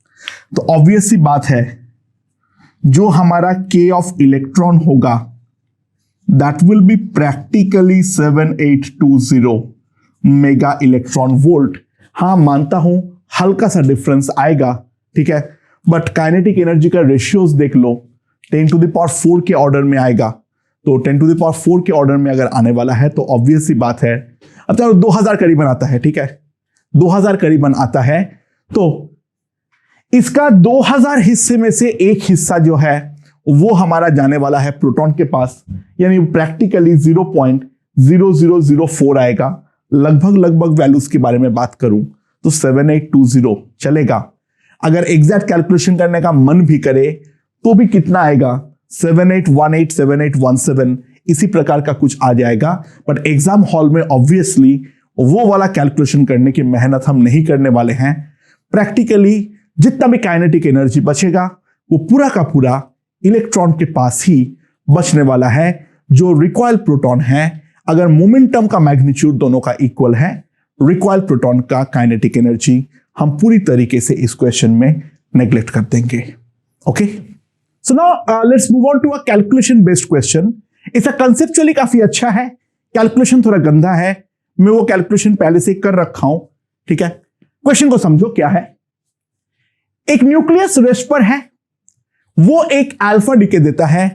Speaker 1: तो ऑब्वियस सी बात है जो हमारा K ऑफ इलेक्ट्रॉन होगा that will B practically 7820 mega electron volt. हाँ, मानता हूं हल्का सा डिफरेंस आएगा, ठीक है, बट काइनेटिक एनर्जी का रेशियोज देख लो, 10⁴ के ऑर्डर में आएगा। तो 10⁴ के ऑर्डर में अगर आने वाला है तो ऑब्वियस सी बात है, अब तो 2000 करीबन आता है, ठीक है, 2000 करीबन आता है। तो इसका 2000 हिस्से में से एक हिस्सा जो है वो हमारा जाने वाला है प्रोटॉन के पास, यानी प्रैक्टिकली 0.0004 आएगा। लगभग वैल्यूज के बारे में बात करूं तो 7820 चलेगा। अगर एग्जैक्ट कैलकुलेशन करने का मन भी करे तो भी कितना आएगा, 7818 7817 इसी प्रकार का कुछ आ जाएगा। बट एग्जाम हॉल में ऑब्वियसली वो वाला कैलकुलेशन करने की मेहनत हम नहीं करने वाले हैं। प्रैक्टिकली जितना भी काइनेटिक एनर्जी बचेगा वो पूरा का पूरा इलेक्ट्रॉन के पास ही बचने वाला है जो रिकॉइल प्रोटॉन है। अगर मोमेंटम का मैग्नीट्यूड दोनों का इक्वल है, रिकॉइल प्रोटॉन का काइनेटिक एनर्जी हम पूरी तरीके से इस क्वेश्चन में नेग्लेक्ट कर देंगे। Okay, so now let's move on to a calculation based question. इसका कंसेप्चुअली काफी अच्छा है, कैलकुलेशन थोड़ा गंदा है, मैं वो कैलकुलेशन पहले से कर रखा हूं। ठीक है, क्वेश्चन को समझो क्या है। एक न्यूक्लियस रेस्ट पर है, वो एक अल्फा डीके देता है,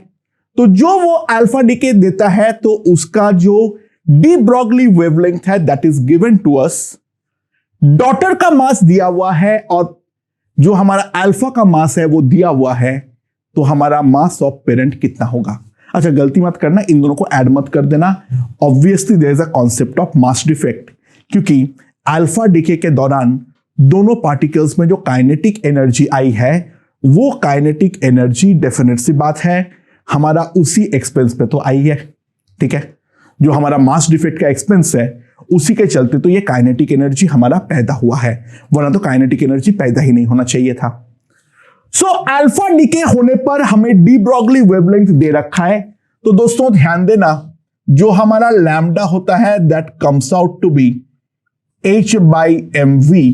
Speaker 1: तो जो वो अल्फा डीके देता है तो उसका जो डी ब्रॉगली वेवलेंथ है that is given to us. Daughter का मास दिया हुआ है और जो हमारा अल्फा का मास है वो दिया हुआ है, तो हमारा मास ऑफ पेरेंट कितना होगा। अच्छा, गलती मत करना, इन दोनों को ऐड मत कर देना। Obviously there is a concept of mass defect, क्योंकि अल्फा डीके के दौरान दोनों पार्टिकल्स में जो काइनेटिक एनर्जी आई है वो काइनेटिक एनर्जी डेफिनेट सी बात है हमारा उसी एक्सपेंस पे तो आई है। ठीक है, जो हमारा मास डिफेक्ट का एक्सपेंस है उसी के चलते तो ये काइनेटिक एनर्जी हमारा पैदा हुआ है, वरना तो काइनेटिक एनर्जी पैदा ही नहीं होना चाहिए था। सो अल्फा डीके होने पर हमें डी ब्रॉगली वेवलेंथ दे रखा है, तो दोस्तों ध्यान देना, जो हमारा लैम्डा होता है that comes out to be h/mv,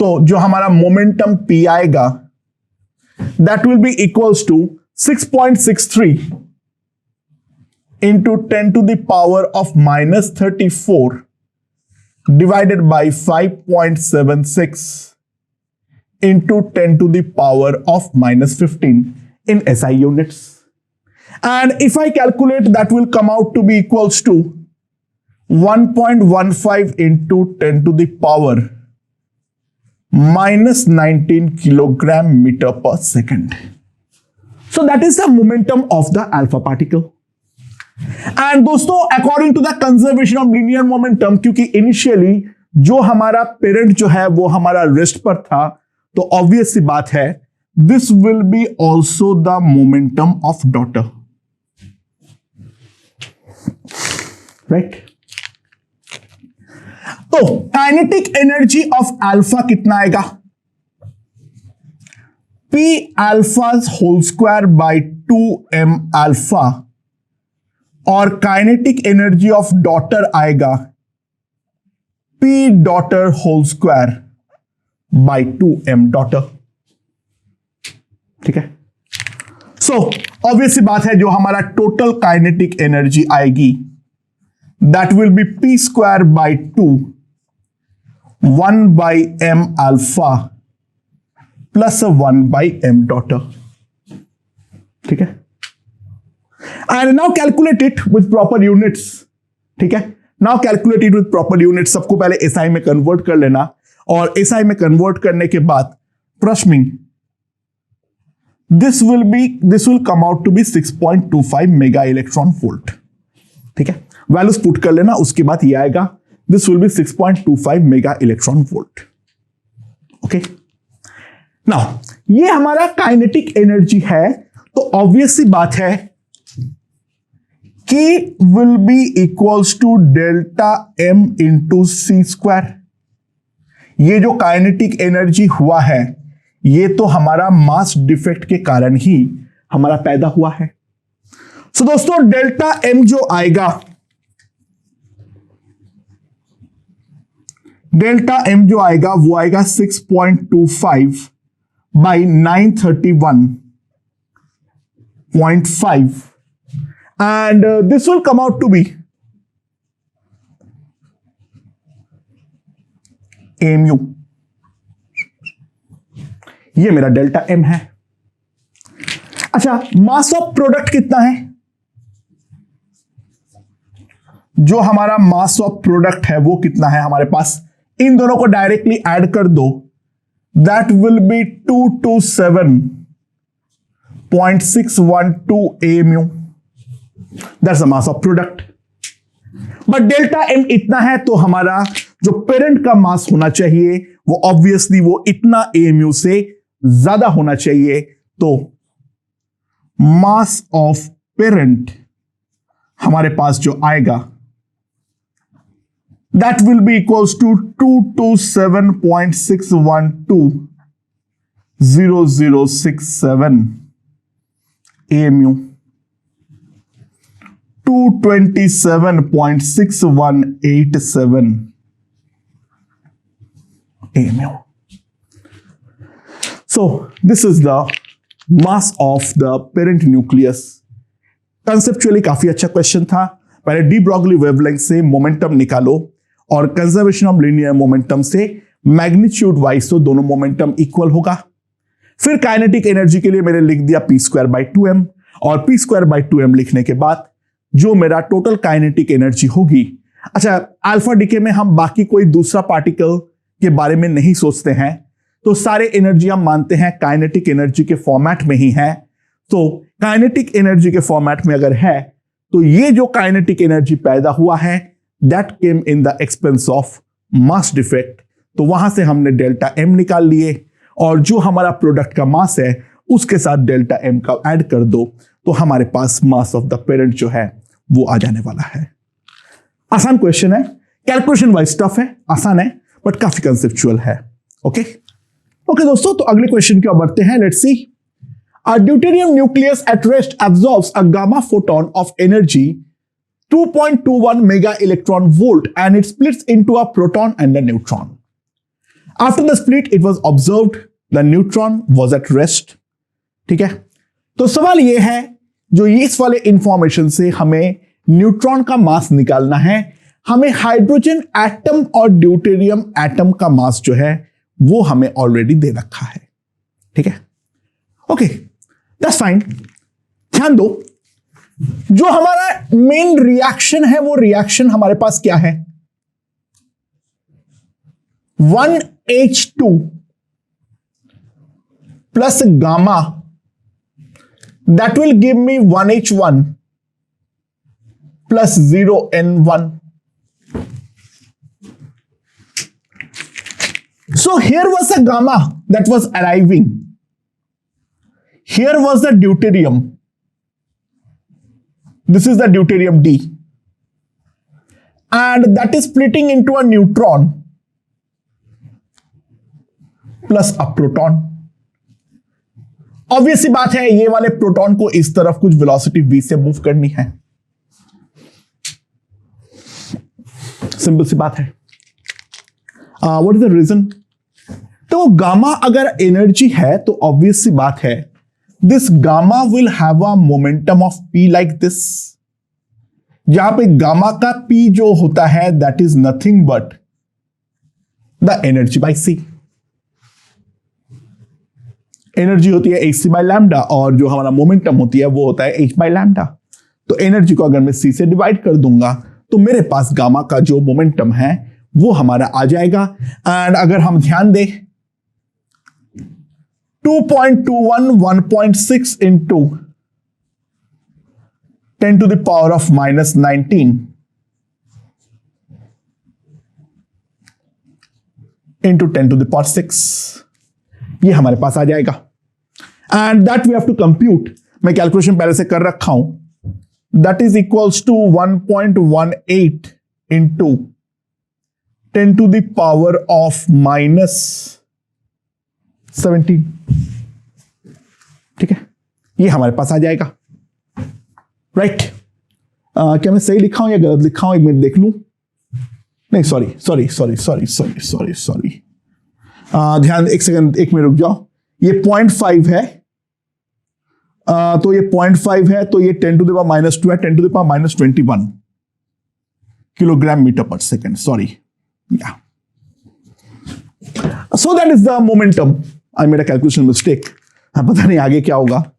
Speaker 1: तो जो हमारा मोमेंटम p आएगा that will be equals to 6.63 into 10 to the power of -34 divided by 5.76 into 10 to the power of -15 in SI units. And if I calculate, that will come out to be equals to 1.15 into 10 to the power -19 kilogram meter per second. So that is the momentum of the alpha particle. And दोस्तों according to the conservation of linear momentum, क्योंकि initially जो हमारा parent जो है वो हमारा rest पर था, तो ऑब्वियस सी बात है this will be also the momentum of daughter, right. तो काइनेटिक एनर्जी ऑफ अल्फा कितना आएगा, p alpha whole square by 2m alpha, और काइनेटिक एनर्जी ऑफ डॉटर आएगा p daughter whole square by 2m daughter. ठीक है, so obvious बात है जो हमारा टोटल काइनेटिक एनर्जी आएगी that will be p square by 2 1 by m alpha plus 1 by m daughter. ठीक है, and now calculate it with proper units. ठीक है, now calculate it with proper units. सबको पहले SI में कन्वर्ट कर लेना, और SI में कन्वर्ट करने के बाद trust me, this will come out to be 6.25 mega electron volt. ठीक है, वैल्यूज पुट कर लेना, उसके बाद ये आएगा this will be 6.25 mega electron volt. Okay, now ये हमारा काइनेटिक एनर्जी है, तो ऑब्वियस सी बात है K will be equals to delta m into c square। ये जो काइनेटिक एनर्जी हुआ है ये तो हमारा मास डिफेक्ट के कारण ही हमारा पैदा हुआ है। सो दोस्तों डेल्टा m जो आएगा, डेल्टा m जो आएगा वो आएगा 6.25 by 931.5 and this will come out to be AMU। ये मेरा डेल्टा m है। अच्छा, मास ऑफ प्रोडक्ट कितना है, जो हमारा मास ऑफ प्रोडक्ट है वो कितना है हमारे पास, इन दोनों को डायरेक्टली ऐड कर दो, that will B 227.612 AMU। That's the mass of product. But delta m इतना है, तो हमारा जो पेरेंट का मास होना चाहिए वो ऑब्वियसली वो इतना AMU से ज्यादा होना चाहिए। तो मास ऑफ पेरेंट हमारे पास जो आएगा that will be equals to 227.6120067 AMU। 227.6187 AMU. So this is the mass of the parent nucleus. Conceptually काफी अच्छा क्वेश्चन था. पहले डी ब्रॉगली वेवलेंथ से मोमेंटम निकालो और कंजर्वेशन ऑफ लीनियर मोमेंटम से मैग्नीट्यूड वाइज तो दोनों मोमेंटम इक्वल होगा. फिर काइनेटिक एनर्जी के लिए मैंने लिख दिया p²/2m और p²/2m लिखने के बाद जो मेरा टोटल काइनेटिक एनर्जी होगी. अच्छा, अल्फा डीके में हम बाकी कोई दूसरा पार्टिकल के बारे में नहीं सोचते हैं, तो सारे एनर्जी हम मानते हैं काइनेटिक एनर्जी के फॉर्मेट में ही है. तो काइनेटिक एनर्जी के फॉर्मेट में अगर है तो ये जो काइनेटिक एनर्जी पैदा हुआ है that came in the expense of mass defect. तो वहां से हमने डेल्टा एम निकाल लिए और जो हमारा प्रोडक्ट का मास है उसके साथ डेल्टा एम का ऐड कर दो तो हमारे पास मास ऑफ द पेरेंट जो है वो आ जाने वाला है. आसान क्वेश्चन है, कैलकुलेशन वाइज टफ है, आसान है बट काफी कंसेप्चुअल है. ओके दोस्तों, तो अगले क्वेश्चन की ओर बढ़ते हैं. Let's see. A deuterium nucleus at rest absorbs a gamma photon of energy 2.21 mega electron volt and it splits into a proton and a neutron. After the split, it was observed the neutron was at rest. ठीक है, तो सवाल यह है, जो इस वाले information से हमें न्यूट्रॉन का मास निकालना है. हमें हाइड्रोजन एटम और ड्यूटेरियम एटम का मास जो है वो हमें ऑलरेडी दे रखा है. ठीक है, ओके, दैट्स फाइन. ध्यान दो, जो हमारा मेन रिएक्शन है वो रिएक्शन हमारे पास क्या है? 1H2 plus gamma, that will give me 1H1 plus 0N1. So here was a gamma that was arriving. Here was the deuterium. This is the deuterium D. And that is splitting into a neutron plus a proton. Obvious सी बात है, ये वाले proton को इस तरफ कुछ velocity v से move करनी है. सिंपल सी बात है. What is the reason? तो गामा अगर एनर्जी है तो ऑब्वियस सी बात है, this gamma will have a momentum of p like this. जहां पे गामा का p जो होता है that is nothing but the energy by c. Energy होती है hc बाय लैम्डा और जो हमारा मोमेंटम होती है वो होता है h बाय लैम्डा. तो एनर्जी को अगर मैं c से डिवाइड कर दूंगा तो मेरे पास गामा का जो मोमेंटम है वो हमारा आ जाएगा. एंड अगर हम ध्यान दें 2.21 1.6 into 10 to the power of minus 19 into 10 to the power 6, ये हमारे पास आ जाएगा. And that we have to compute. मैं कैलकुलेशन पहले से कर रखा हूं. That is equals to 1.18 into 10 to the power of minus 17. ठीक है, ये हमारे पास आ जाएगा. राइट क्या मैं सही लिखा हूं या गलत लिखा हूं, एक मिनट देख लूं. नहीं, सॉरी. ध्यान, एक सेकंड, एक मिनट रुक जाओ. ये 0.5 है. तो ये 0.5 है, तो ये 10 to the power minus 2 है, 10 to the power minus 21 kilogram metre per second. Sorry. Yeah. So that is the momentum. I made a calculation mistake. पता नहीं आगे क्या होगा.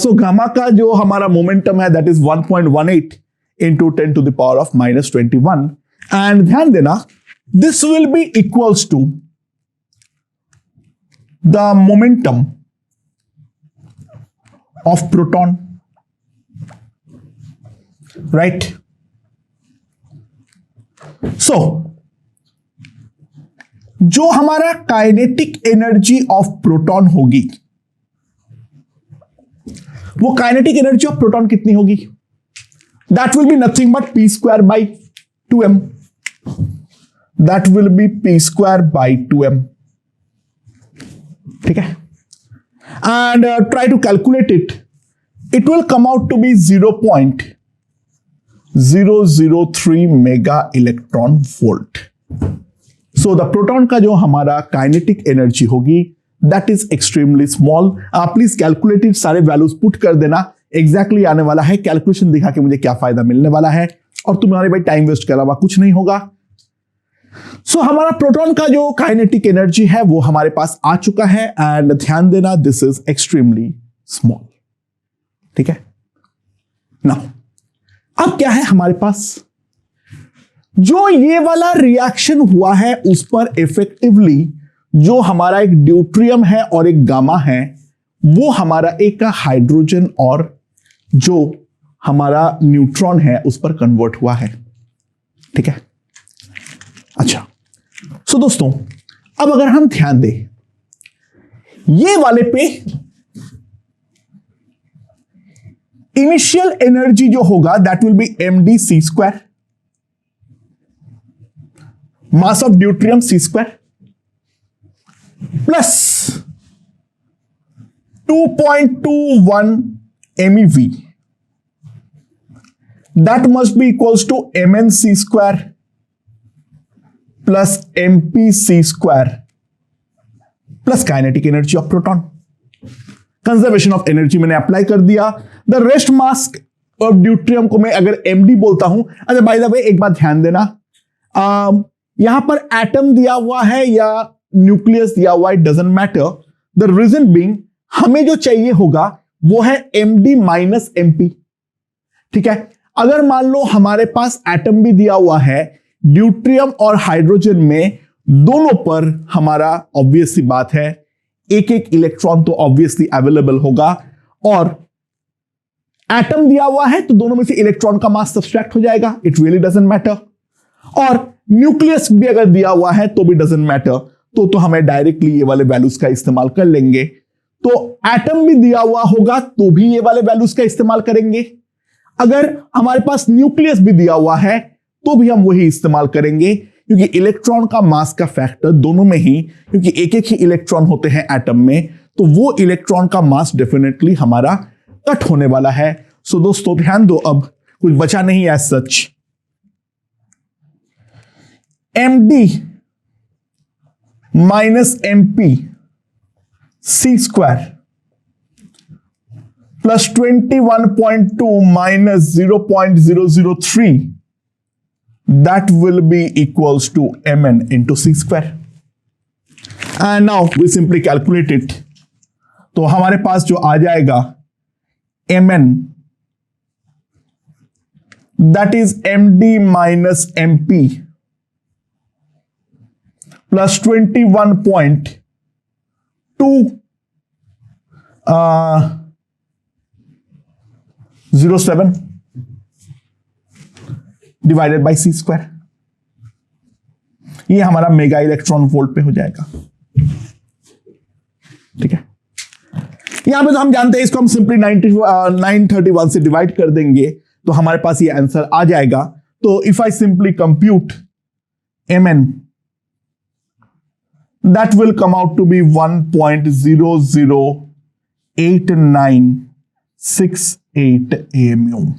Speaker 1: So gamma का जो हमारा momentum है that is 1.18 into 10 to the power of minus 21. And ध्यान देना, this will be equals to the momentum of proton. Right? So जो हमारा काइनेटिक एनर्जी ऑफ प्रोटॉन होगी, वो काइनेटिक एनर्जी ऑफ प्रोटॉन कितनी होगी? That will be nothing but p²/2m. That will be p²/2m. ठीक है, and try to calculate it. It will come out to be 0.0 003 mega electron volt. So the proton का जो हमारा kinetic energy होगी that is extremely small. आप please calculated सारे values put कर देना, एग्जैक्टली आने वाला है। कैलकुलेशन दिखा के मुझे क्या फायदा मिलने वाला है और तुम्हारे भाई टाइम वेस्ट के अलावा कुछ नहीं होगा। सो हमारा प्रोटॉन का जो काइनेटिक एनर्जी है वो हमारे पास आ चुका है एंड ध्यान देना दिस इज एक्सट्रीमली स्मॉल। ठीक है ना। अब क्या है हमारे पास, जो ये वाला रिएक्शन हुआ है उस पर इफेक्टिवली जो हमारा एक ड्यूट्रियम है और एक गामा है वो हमारा एक का हाइड्रोजन और जो हमारा न्यूट्रॉन है उस पर कन्वर्ट हुआ है। ठीक है, अच्छा। सो दोस्तों अब अगर हम ध्यान दें ये वाले पे इनिशियल एनर्जी जो होगा that will B mdc², mass of deuterium c² plus 2.21 MeV, that must be equals to mnc² plus mpc² plus kinetic energy of proton. Conservation of energy मैंने अप्लाई कर दिया। The rest mass of deuterium को मैं अगर md बोलता हूं, अच्छा by the way एक बात ध्यान देना, यहां पर एटम दिया हुआ है या न्यूक्लियस दिया हुआ है, doesn't matter. The reason being हमें जो चाहिए होगा वो है md माइनस mp। ठीक है, अगर मान लो हमारे पास एटम भी दिया हुआ है, ड्यूट्रियम और हाइड्रोजन में दोनों पर हमारा ऑब्वियस सी बात है एक एक इलेक्ट्रॉन तो ऑब्वियसली अवेलेबल होगा, और एटम दिया हुआ है तो दोनों में से इलेक्ट्रॉन का मास सब्सट्रैक्ट हो जाएगा, इट रियली डजंट मैटर। और न्यूक्लियस भी अगर दिया हुआ है तो भी डजंट मैटर, तो हमें डायरेक्टली ये वाले वैल्यूज का इस्तेमाल कर लेंगे। तो एटम भी दिया हुआ होगा तो भी ये वाले वैल्यूज का इस्तेमाल करेंगे, अगर हमारे पास न्यूक्लियस भी दिया हुआ है तो भी हम वही इस्तेमाल करेंगे, क्योंकि इलेक्ट्रॉन का मास का फैक्टर दोनों में ही, क्योंकि एक एक ही इलेक्ट्रॉन होते हैं एटम में, तो वो इलेक्ट्रॉन का मास डेफिनेटली हमारा कट होने वाला है। सो दोस्तों ध्यान दो, अब कुछ बचा नहीं as such. md minus mp c² plus 21.2 minus 0.003 that will be equals to mn into c²। and now we simply calculate it। तो हमारे पास जो आ जाएगा mn that is md minus mp plus 21.07 divided by c²। ये हमारा mega electron volt पे हो जाएगा। ठीक है, यहां पे तो हम जानते हैं इसको हम सिंपली 931 से डिवाइड कर देंगे तो हमारे पास ये आंसर आ जाएगा। तो if I simply compute mn that will come out to be 1.008968 AMU।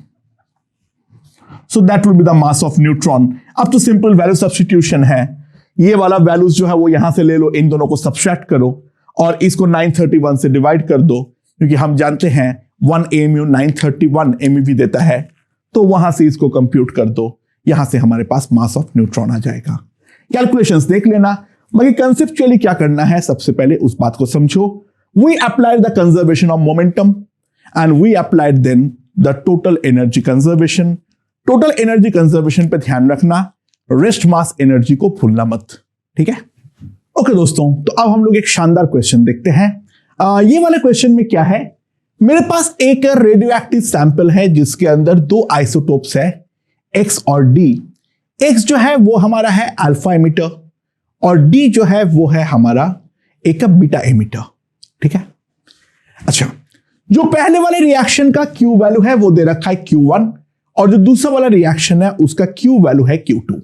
Speaker 1: So that will be the mass of neutron। अब तो सिंपल वैल्यू सब्स्टिट्यूशन है, ये वाला वैल्यूज जो है वो यहां से ले लो, इन दोनों को सब्सट्रैक्ट करो और इसको 931 से डिवाइड कर दो, क्योंकि हम जानते हैं 1 AMU 931 MeV देता है, तो वहां से इसको कंप्यूट कर दो, यहां से हमारे पास मास ऑफ न्यूट्रॉन आ जाएगा। कैलकुलेशंस देख लेना, बाकी कंसेप्चुअली क्या करना है सबसे पहले उस बात को समझो। We applied the conservation of momentum and we applied then the total energy conservation. Total energy conservation पे ध्यान रखना, रेस्ट मास एनर्जी को भूलना मत। ठीक है, ओके दोस्तों, तो अब हम लोग एक शानदार क्वेश्चन देखते हैं। ये वाले क्वेश्चन में क्या है, मेरे पास एक रेडियो एक्टिव सैंपल है जिसके अंदर दो आइसोटोप्स है एक्स और डी। एक्स जो है वो हमारा है अल्फा एमिटर और डी जो है वो है हमारा एक बीटा एमिटर। ठीक है, अच्छा, जो पहले वाले रिएक्शन का Q वैल्यू है वो दे रखा है Q1 और जो दूसरा वाला रिएक्शन है उसका Q वैल्यू है Q2।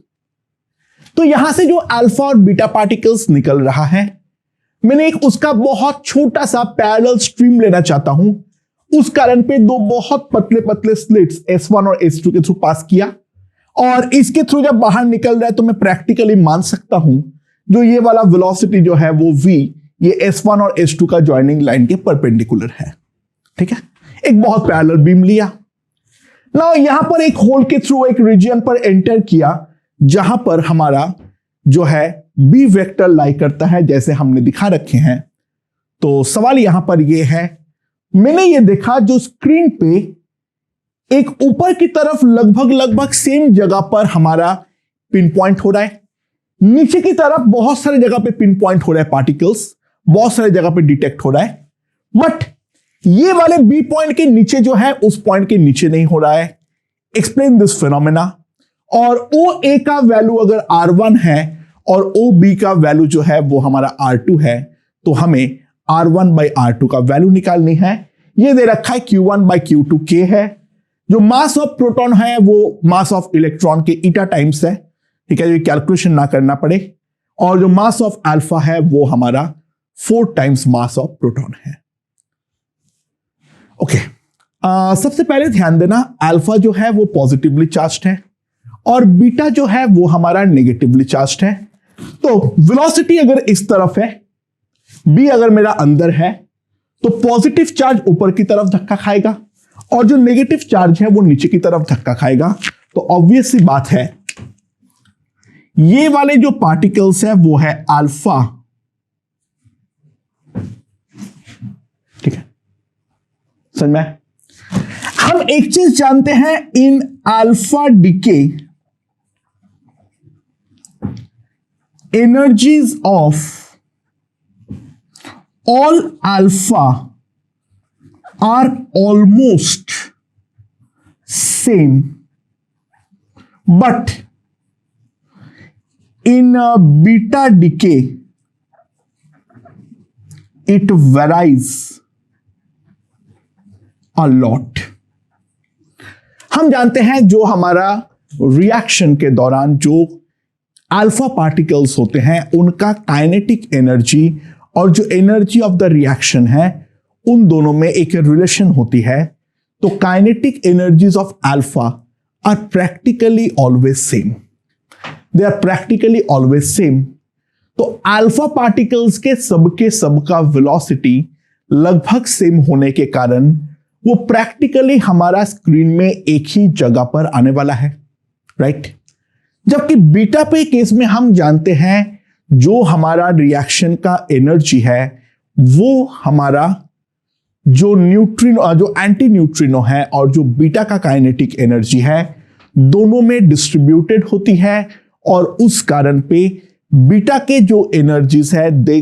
Speaker 1: तो यहां से जो अल्फा और बीटा पार्टिकल्स निकल रहा है, मैंने एक उसका बहुत छोटा सा पैरेलल स्ट्रीम लेना चाहता हूं। उस कारण पे दो बहुत पतले पतले स्लिट्स S1 और S2 के थ्रू पास किया, और इसके थ्रू जब बाहर निकल रहा है तो मैं प्रैक्टिकली मान सकता हूं जो ये वाला वेलोसिटी जो है वो v ये S1 और S2 का ज्वाइनिंग लाइन के परपेंडिकुलर है। ठीक है, एक बहुत पैरेलल बीम लिया ना, यहां पर एक होल के थ्रू एक रीजन पर एंटर किया जहां पर हमारा जो है बी वेक्टर लाई करता है जैसे हमने दिखा रखे हैं। तो सवाल यहां पर यह है, मैंने ये देखा जो स्क्रीन पे एक ऊपर की तरफ लगभग सेम जगह पर हमारा पिन पॉइंट हो रहा है, नीचे की तरफ बहुत सारे जगह पे पिन पॉइंट हो रहा है, पार्टिकल्स बहुत सारे जगह पे डिटेक्ट हो रहा है, बट ये वाले बी पॉइंट के नीचे जो है उस पॉइंट के नीचे नहीं हो रहा है। Explain this phenomena. और ओ ए का वैल्यू अगर R1 है और ओ बी का वैल्यू जो है वो हमारा R2 है, तो हमें R1/R2 का वैल्यू निकालनी है। ये दे रखा है Q1/Q2K है, जो मास ऑफ प्रोटॉन है वो मास ऑफ इलेक्ट्रॉन के ईटा टाइम्स है। ठीक है, ये कैलकुलेशन ना करना पड़े। और जो मास ऑफ अल्फा है वो हमारा 4 टाइम्स मास ऑफ प्रोटॉन है। ओके, सबसे पहले ध्यान देना अल्फा जो है वो पॉजिटिवली चार्ज्ड है और बीटा जो है वो हमारा नेगेटिवली चार्ज्ड है। तो वेलोसिटी अगर इस तरफ है, बी अगर मेरा अंदर है, तो पॉजिटिव चार्ज ऊपर की तरफ धक्का खाएगा और जो नेगेटिव चार्ज है वो नीचे की तरफ धक्का खाएगा। तो ऑब्वियस सी बात है, ये वाले जो पार्टिकल्स है वो है अल्फा। ठीक है, समझ में? हम एक चीज जानते हैं, इन alpha decay energies of all alpha are almost same, but in beta decay it varies a lot. हम जानते हैं जो हमारा रिएक्शन के दौरान जो अल्फा पार्टिकल्स होते हैं उनका काइनेटिक एनर्जी और जो एनर्जी ऑफ द रिएक्शन है उन दोनों में एक रिलेशन होती है। तो kinetic energies of alpha are practically always same, they are practically always same. तो अल्फा पार्टिकल्स के सबका वेलोसिटी लगभग सेम होने के कारण वो प्रैक्टिकली हमारा स्क्रीन में एक ही जगह पर आने वाला है, राइट? जबकि बीटा पे केस में हम जानते हैं जो हमारा रिएक्शन का एनर्जी है वो हमारा जो न्यूट्रिनो जो एंटी न्यूट्रिनो है और जो बीटा का काइनेटिक एनर्जी है दोनों में डिस्ट्रीब्यूटेड होती है, और उस कारण पे बीटा के जो एनर्जीज है they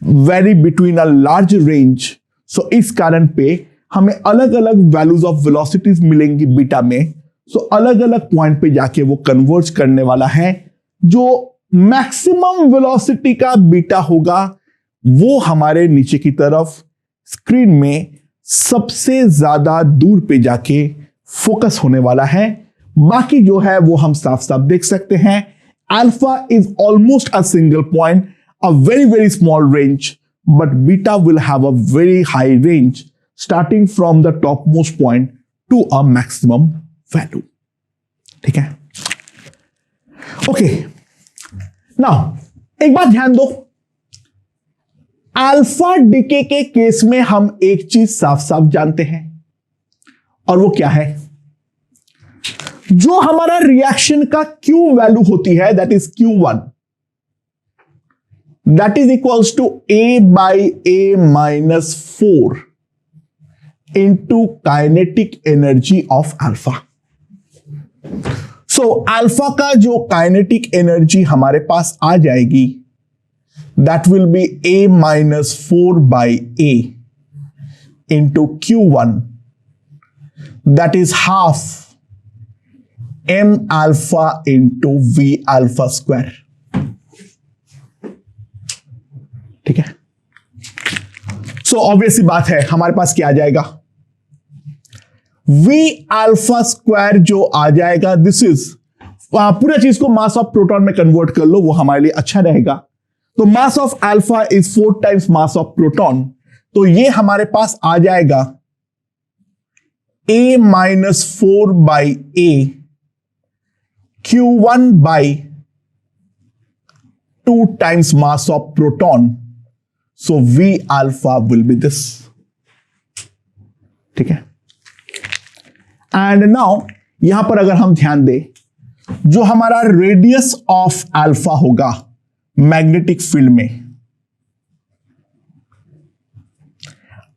Speaker 1: vary between a large range. So इस कारण पे हमें अलग अलग वैल्यूज ऑफ वेलोसिटीज मिलेंगी बीटा में। सो अलग अलग पॉइंट पे जाके वो कन्वर्ज करने वाला है। जो मैक्सिमम वेलोसिटी का बीटा होगा वो हमारे नीचे की तरफ स्क्रीन में सबसे ज्यादा दूर पे जाके फोकस होने वाला है। बाकी जो है वो हम साफ साफ देख सकते हैं। Alpha is almost a single point, a very small range, but beta will have a very high range starting from the top most point to a maximum value. ठीक है, ओके। नाउ एक बात ध्यान दो, अल्फा डीके के case में हम एक चीज साफ साफ जानते हैं, और वो क्या है? जो हमारा रिएक्शन का Q वैल्यू होती है that is Q1, that is equals to A/A-4 into kinetic energy of alpha. So alpha का जो काइनेटिक एनर्जी हमारे पास आ जाएगी that will be A-4/A into Q1, that is half M alpha into V alpha square. ठीक है, so obvious बात है हमारे पास क्या आ जाएगा? V अल्फा स्क्वायर जो आ जाएगा, दिस इज पूरा चीज को मास ऑफ प्रोटॉन में कन्वर्ट कर लो, वो हमारे लिए अच्छा रहेगा। तो mass of alpha is 4 times mass of proton, तो ये हमारे पास आ जाएगा a minus 4 by a q1 by 2 times mass of proton. So V alpha will be this. ठीक है. एंड नाउ यहां पर अगर हम ध्यान दें, जो हमारा रेडियस ऑफ अल्फा होगा मैग्नेटिक फील्ड में,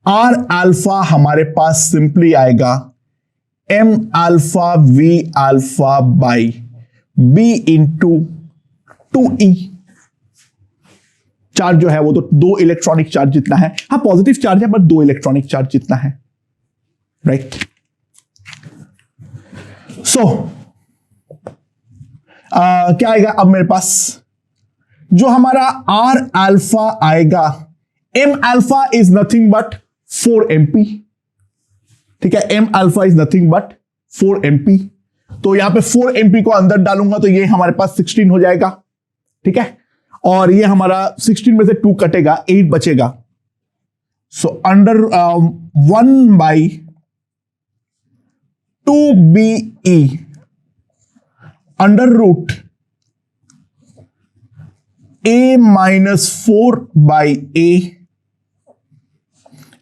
Speaker 1: आर अल्फा हमारे पास सिंपली आएगा M alpha V alpha by B into 2e. Charge जो है वो तो 2 इलेक्ट्रॉनिक चार्ज जितना है. हाँ, पॉजिटिव चार्ज है, बट 2 इलेक्ट्रॉनिक चार्ज जितना है. राइट. सो क्या आएगा अब मेरे पास? जो हमारा आर अल्फा आएगा, M alpha is nothing but 4 MP. ठीक है, M alpha is nothing but 4 MP. तो यहां पे 4 MP को अंदर डालूंगा तो ये हमारे पास 16 हो जाएगा. ठीक है, और ये हमारा 16 में से 2 कटेगा, 8 बचेगा. So under 1 by 2BE under root a minus 4 by a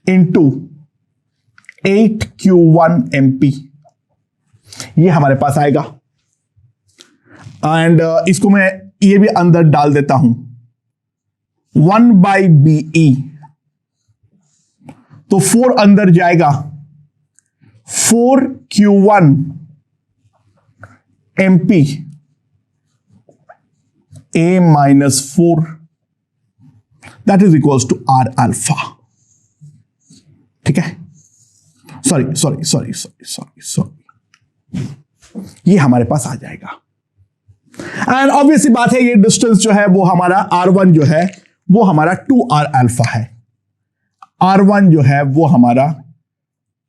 Speaker 1: into 8q1 MP. ये हमारे पास आएगा. एंड इसको मैं ये भी अंदर डाल देता हूं, 1 by BE. तो 4 अंदर जाएगा, 4q1 MP a minus 4 that is equals to r alpha. ठीक है, सॉरी, ये हमारे पास आ जाएगा. एंड ऑब्वियसली बात है, ये डिस्टेंस जो है वो हमारा r1 जो है वो हमारा 2r अल्फा है. r1 जो है वो हमारा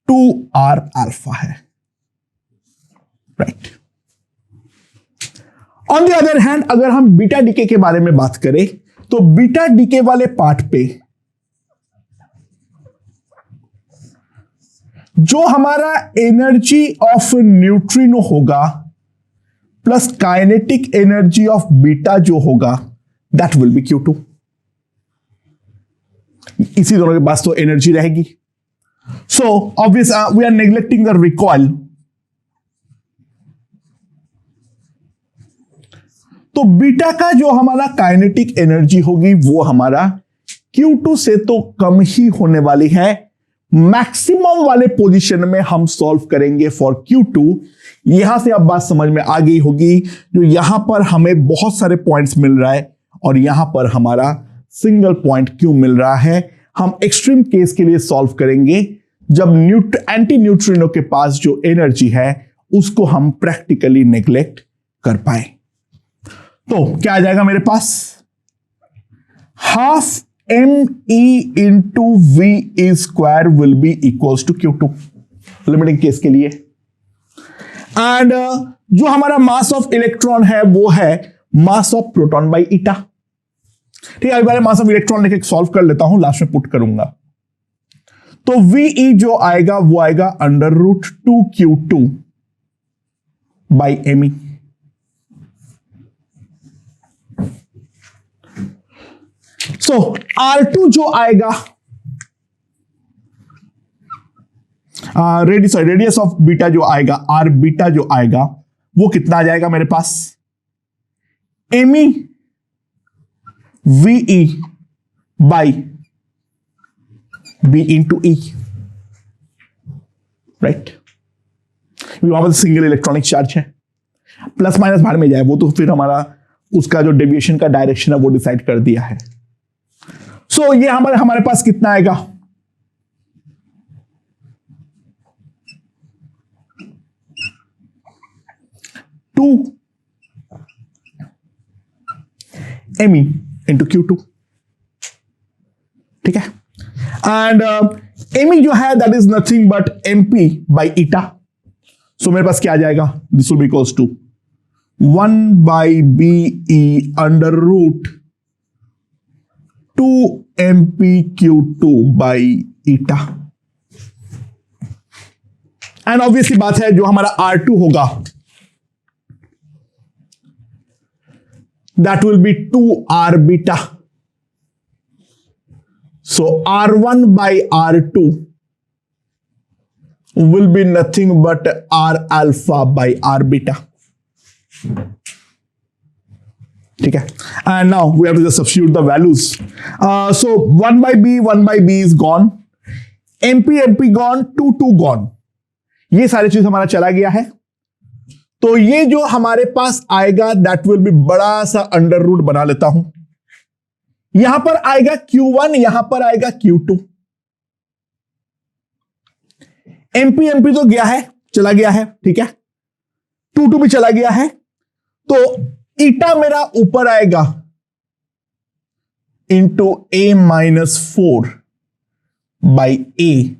Speaker 1: 2r अल्फा है. Right. On the other hand, अगर हम बीटा डीके के बारे में बात करें तो बीटा डीके वाले पार्ट पे जो हमारा एनर्जी ऑफ न्यूट्रिनो होगा plus kinetic energy of beta जो होगा, दैट विल बी Q2. इसी दोनों के पास तो एनर्जी रहेगी. So obvious we are neglecting the recoil. तो बीटा का जो हमारा काइनेटिक एनर्जी होगी वो हमारा Q2 से तो कम ही होने वाली है. मैक्सिमम वाले पोजीशन में हम सॉल्व करेंगे फॉर Q2. यहां से अब बात समझ में आ गई होगी, जो यहां पर हमें बहुत सारे पॉइंट्स मिल रहा है और यहां पर हमारा सिंगल पॉइंट क्यों मिल रहा है. हम एक्सट्रीम केस के लिए सॉल्व करेंगे जब एंटी न्यूट्रिनो के पास जो एनर्जी है उसको हम प्रैक्टिकली नेग्लेक्ट कर पाए. तो क्या आ जाएगा मेरे पास? Half ME into VE square will be equals to Q2 limiting case के लिए. एंड जो हमारा मास ऑफ इलेक्ट्रॉन है वो है mass of proton by eta. ठीक है, अभी पहले मास ऑफ इलेक्ट्रॉन लेके सॉल्व कर लेता हूं, लास्ट में पुट करूंगा. तो VE जो आएगा वो आएगा under root 2Q2 by ME. So R2 जो आएगा, रेडियस ऑफ बीटा जो आएगा, आर बीटा जो आएगा वो कितना आ जाएगा मेरे पास? ME VE by B into E. Right. वहां पर सिंगल इलेक्ट्रॉनिक चार्ज है, प्लस माइनस भाग में जाए वो तो फिर हमारा उसका जो डेविएशन का डायरेक्शन है वो डिसाइड कर दिया है. सो ये हमारे पास कितना आएगा? Two ME into Q2. ठीक है, एंड ME जो है that is nothing but MP by eta. So मेरे पास क्या आ जाएगा? This will be equals to 1 by BE under root 2 MP Q2 by eta. And obviously बात है जो हमारा R2 होगा that will be 2R beta. So R1 by R2 will be nothing but R alpha by R beta. ठीक है. And now we have to just substitute the values. So 1 by B is gone. MP gone, 2 gone. ये सारी चीज हमारा चला गया है. तो ये जो हमारे पास आएगा दैट विल बी बड़ा सा अंडर रूट बना लेता हूं. यहां पर आएगा Q1, यहां पर आएगा Q2. MP तो गया है, चला गया है. ठीक है. 2 भी चला गया है. तो ईटा मेरा ऊपर आएगा into A-4 by A.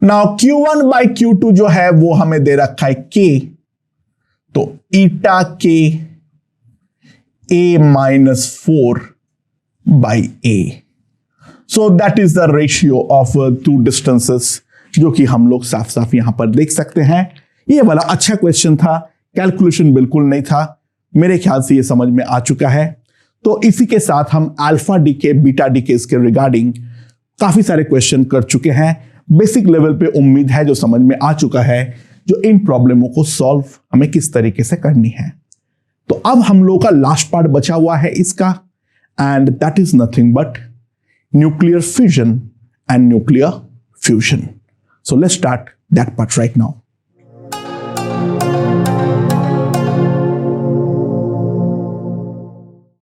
Speaker 1: Now Q1 by Q2 जो है वो हमें दे रखा है K. तो ईटा K A-4 by A. So that is the ratio of two distances जो कि हम लोग साफ साफ यहां पर देख सकते हैं. ये वाला अच्छा क्वेश्चन था, कैलकुलेशन बिल्कुल नहीं था. मेरे ख्याल से ये समझ में आ चुका है. तो इसी के साथ हम अल्फा डीके बीटा डीके के रिगार्डिंग काफी सारे क्वेश्चन कर चुके हैं. बेसिक लेवल पे उम्मीद है जो समझ में आ चुका है जो इन प्रॉब्लमों को सॉल्व हमें किस तरीके से करनी है. तो अब हम लोगों का लास्ट पार्ट बचा हुआ है इसका, and that is nothing but nuclear fission and nuclear fusion. So let's start that part right now.